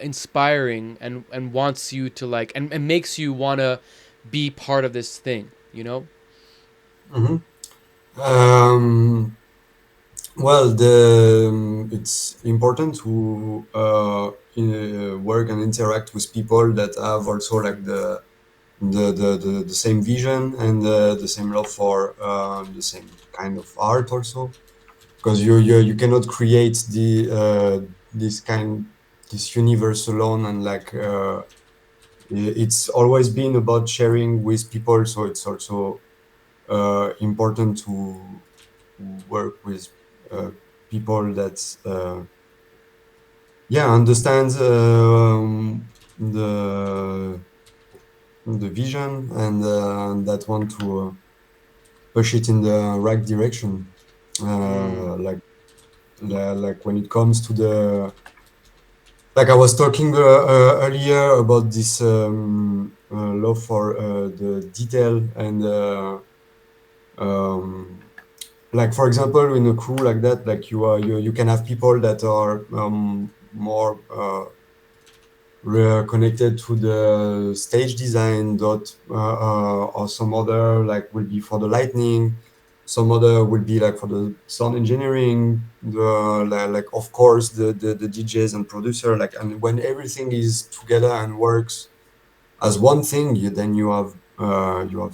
inspiring and wants you to like and makes you want to be part of this thing, you know? Mhm. Um, well, it's important to work and interact with people that have also like the same vision and the same love for the same kind of art also, because you cannot create the this kind this universe alone, and like it's always been about sharing with people, so it's also important to work with uh, people that yeah understands the vision, and that want to push it in the right direction. Mm. Like like when it comes to the like I was talking earlier about this love for the detail, and um, like for example in a crew like that, like you can have people that are more connected to the stage design dot or some other like will be for the lighting, some other will be like for the sound engineering, the like of course the DJs and producer, like, and when everything is together and works as one thing, then you have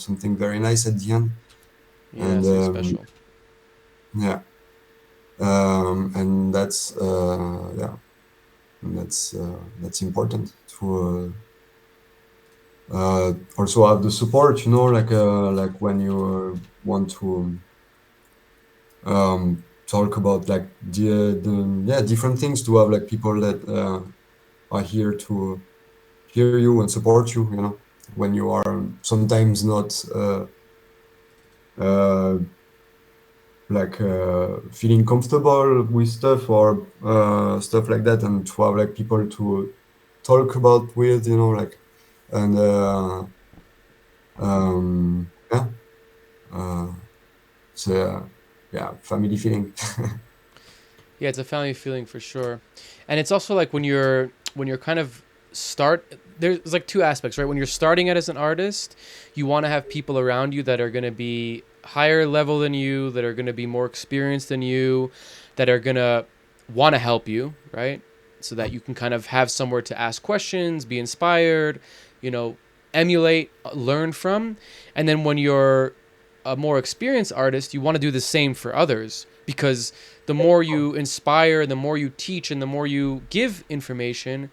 something very nice at the end. Yeah, And something special. yeah, and that's yeah. And that's important to also have the support, like when you want to talk about like different things, to have like people that are here to hear you and support you, when you are sometimes not uh, like feeling comfortable with stuff or stuff like that, and to have like people to talk about with, like, and yeah, uh, it's yeah, family feeling. Yeah, it's a family feeling for sure. And it's also like when you're kind of there's like two aspects, right? When you're starting out as an artist, you want to have people around you that are going to be higher level than you, that are going to be more experienced than you, that are going to want to help you, right? So that you can kind of have somewhere to ask questions, be inspired, you know, emulate, learn from. And then when you're a more experienced artist, you want to do the same for others, because the more you inspire, the more you teach, and the more you give information,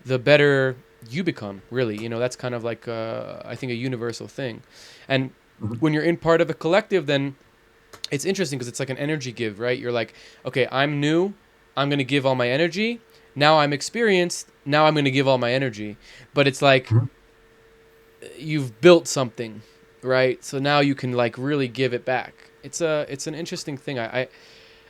the better you become, really. That's kind of like, I think, a universal thing. And Mhm. when you're in part of a collective, then it's interesting because it's like an energy give, right? You're like, okay, I'm new. I'm going to give all my energy. Now I'm experienced. Now I'm going to give all my energy. But it's like Mhm. you've built something, right? So now you can like really give it back. It's an interesting thing.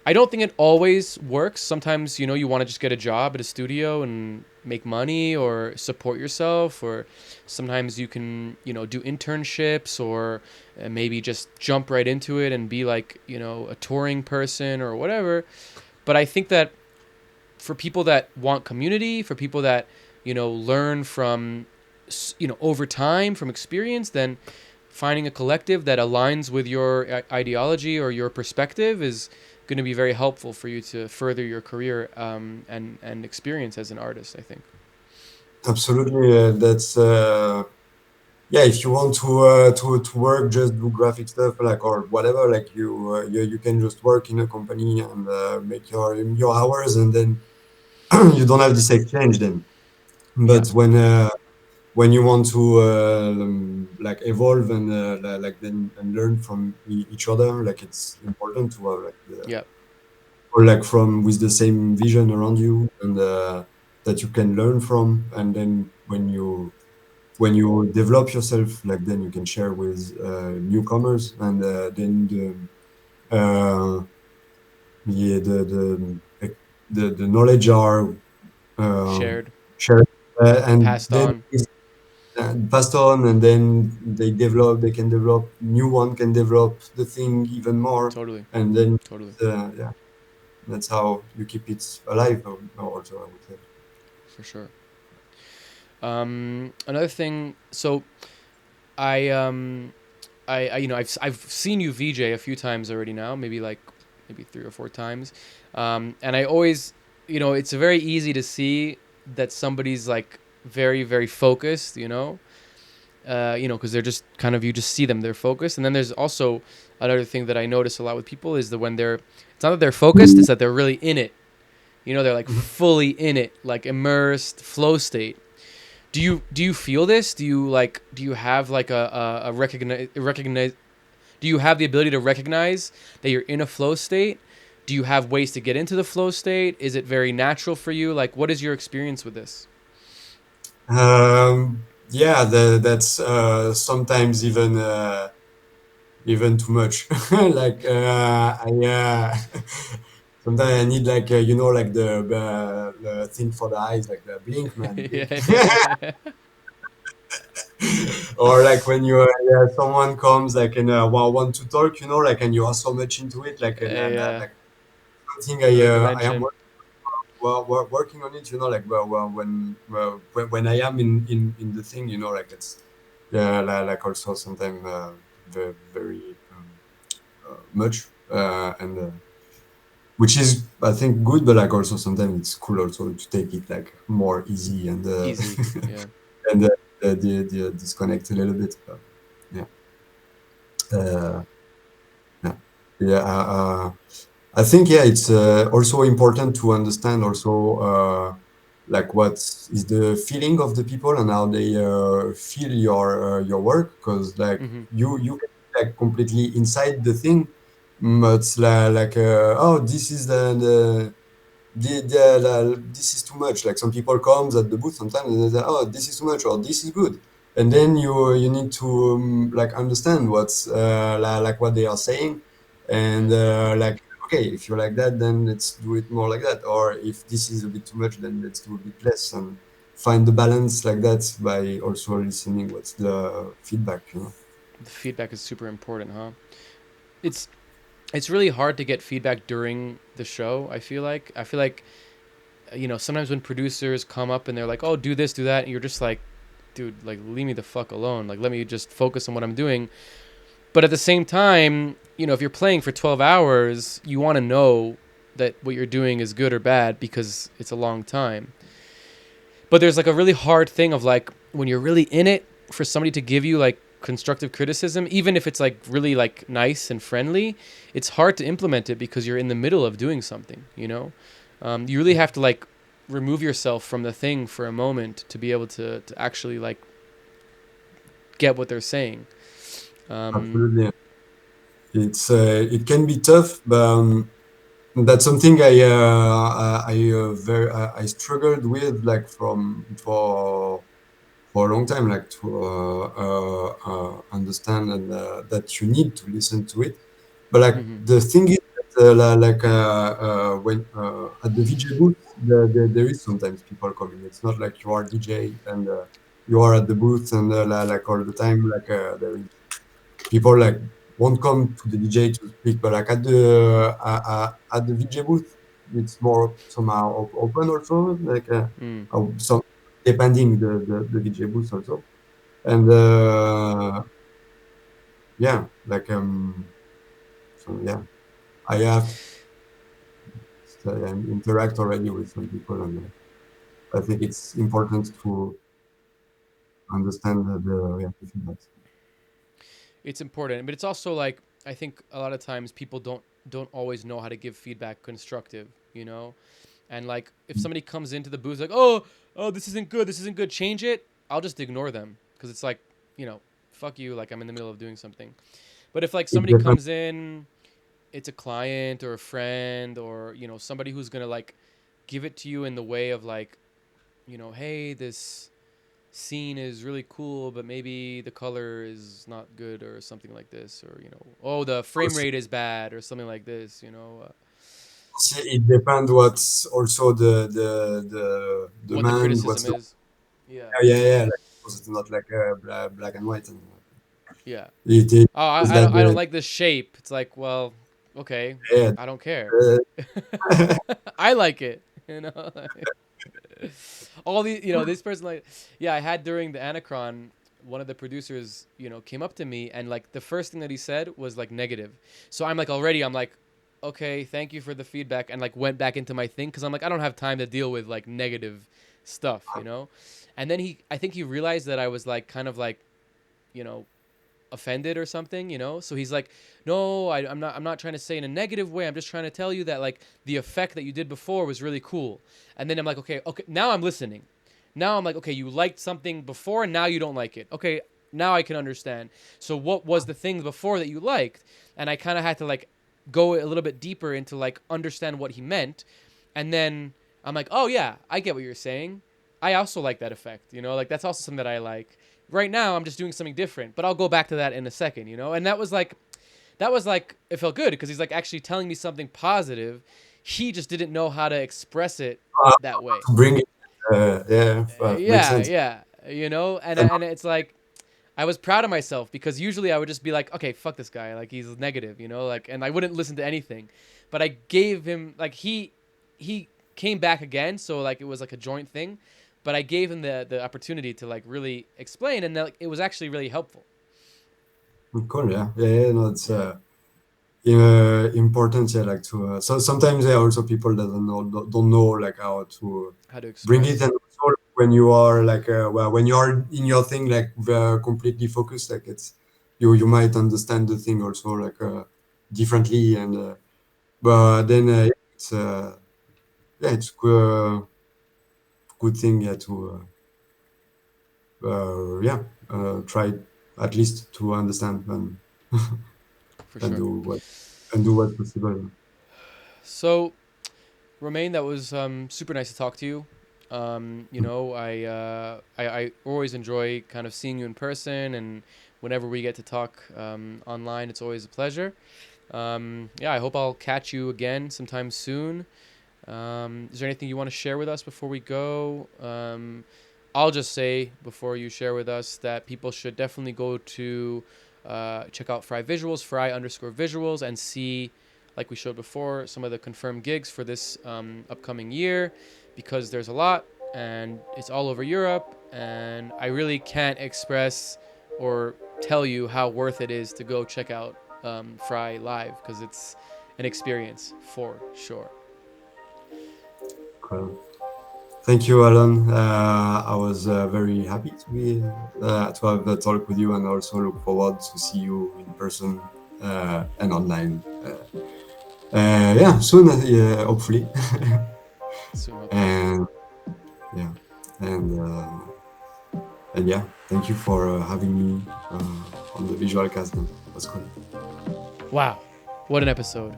I don't think it always works. Sometimes, you want to just get a job at a studio and make money or support yourself, or sometimes you can, do internships, or maybe just jump right into it and be like, a touring person or whatever. But I think that for people that want community, for people that, learn from, over time, from experience, then finding a collective that aligns with your ideology or your perspective is going to be very helpful for you to further your career, and experience as an artist, I think. Absolutely, that's yeah. If you want to work, just do graphic stuff, like, or whatever, like you can just work in a company and make your hours, and then you don't have this exchange then. Yeah. But when you want to like evolve and like then and learn from each other, like it's important to have like Yeah. or like from with the same vision around you, and that you can learn from, and then when you develop yourself, like then you can share with newcomers, and then uh, yeah, the knowledge are Shared. shared, and Passed then on. it's passed on, and then they can develop, new one can develop the thing even more, Totally. and then Totally. yeah, that's how you keep it alive, also, I would say. For sure. Another thing. So I I've seen you VJ a few times already now, maybe 3 or 4 times, and I always, it's very easy to see that somebody's like very very focused, because they're just kind of, you just see them, they're focused. And then there's also another thing that I notice a lot with people is that when it's not that they're focused, it's that they're really in it. They're like Mhm. fully in it, like immersed flow state. Do you feel this? Do you have like a recognize? Do you have the ability to recognize that you're in a flow state? Do you have ways to get into the flow state? Is it very natural for you? Like, what is your experience with this? Yeah, that's sometimes even too much. Like I sometimes I need like like the thing for the eyes, like the blink, man, blink. Yeah, Or like when yeah, someone comes like and want to talk, like, and you are so much into it, like, and yeah. like something Another I am dimension. working on it, like, when I am in the thing, like it's, yeah, like also sometimes very, very much, and which is, I think, good, but like also sometimes it's cool also to take it like more easy, and Easy. Yeah. and disconnect a little bit. Yeah, uh, yeah, yeah. I think, yeah, it's also important to understand also like what is the feeling of the people and how they feel your work, because like Mm-hmm. you can be like completely inside the thing, but it's like oh, this is this is too much. Like some people comes at the booth sometimes and they say, oh, this is too much or this is good, and then you need to like understand what's like what they are saying, and Yeah. like okay, if you like that, then let's do it more like that, or if this is a bit too much, then let's do a bit less, and find the balance like that by also listening what's the feedback, you know. The feedback is super important, huh? It's it's really hard to get feedback during the show. I feel like sometimes when producers come up and they're like, "Oh, do this, do that," and you're just like, "Dude, like leave me the fuck alone. Like let me just focus on what I'm doing." But at the same time, if you're playing for 12 hours, you want to know that what you're doing is good or bad because it's a long time. But there's like a really hard thing of like when you're really in it, for somebody to give you like constructive criticism, even if it's like really like nice and friendly, it's hard to implement it because you're in the middle of doing something. You really have to like remove yourself from the thing for a moment to be able to actually like get what they're saying. Absolutely, it can be tough, but that's something I struggled with, like for a long time, like to understand and that you need to listen to it. But like Hmm. the thing is that when at the VJ booth, there is sometimes people coming. It's not like you are DJ and you are at the booth and like all the time. Like there is people like won't come to the DJ to speak, but like at the VJ booth, it's more somehow open also. Like Mm. some depending the VJ booth also, and yeah, like so yeah, I have interact already with some people, and I think it's important to understand the feedback. It's important, but it's also like I think a lot of times people don't always know how to give feedback constructive. And like if somebody comes into the booth like, oh, this isn't good, change it, I'll just ignore them because it's like, you know, fuck you, like I'm in the middle of doing something. But if like It somebody depends. comes in, it's a client or a friend or somebody who's gonna like give it to you in the way of like, hey, this scene is really cool, but maybe the color is not good or something like this, or oh, the frame rate is bad or something like this. It depends what's also the What the demand, what's criticism the is. Yeah, yeah, like, because it's not like black and white, and yeah. it Oh, is I that don't I don't the like this shape. It's like, well, okay, yeah, I don't care. uh, I like it. All the this person like, yeah, I had during the Anacron, one of the producers came up to me and like the first thing that he said was like negative. So I'm like, okay, thank you for the feedback, and like went back into my thing because I'm like, I don't have time to deal with like negative stuff. And then I think he realized that I was like kind of like you know offended or something. So he's like, no, I'm not trying to say in a negative way, I'm just trying to tell you that like the effect that you did before was really cool. And then I'm like, okay, now I'm listening. Now I'm like, okay, you liked something before and now you don't like it. Okay, now I can understand. So what was the thing before that you liked? And I kind of had to like go a little bit deeper into like understand what he meant. And then I'm like, oh yeah, I get what you're saying. I also like that effect. Like that's also something that I like. Right now I'm just doing something different, but I'll go back to that in a second. And that was like it felt good because he's like actually telling me something positive. He just didn't know how to express it that way. to bring it. Yeah, makes Yeah, sense. yeah, and And and it's like I was proud of myself because usually I would just be like, okay, fuck this guy, like he's negative, like, and I wouldn't listen to anything. But I gave him like he came back again, so like it was like a joint thing. But I gave him the opportunity to like really explain, and like, it was actually really helpful. cool, yeah, no, it's Yeah, important, yeah, like to so sometimes there are also people that don't know like how to how to bring it, express. and also when you are like well, when you are in your thing, like completely focused, like it's you might understand the thing also like differently, and but then it's yeah, it's good thing, yeah, to try at least to understand For and sure. do what's possible. So, Romain, that was super nice to talk to you. I always enjoy kind of seeing you in person, and whenever we get to talk online, it's always a pleasure. I hope I'll catch you again sometime soon. Is there anything you want to share with us before we go? I'll just say before you share with us that people should definitely go to check out Fry Visuals, Fry_Visuals, and see, like we showed before, some of the confirmed gigs for this upcoming year, because there's a lot and it's all over Europe, and I really can't express or tell you how worth it is to go check out Fry live, because it's an experience for sure. Cool. Thank you, Alan. I was very happy to have the talk with you, and also look forward to see you in person and online. Soon, hopefully. Soon. and yeah, and yeah, thank you for having me on the visual cast. That's cool. Wow, what an episode.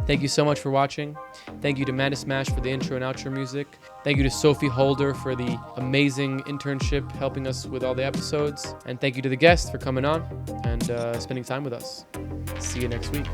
Thank you so much for watching. Thank you to Manda Smash for the intro and outro music. Thank you to Sophie Holder for the amazing internship helping us with all the episodes. And thank you to the guests for coming on and spending time with us. See you next week.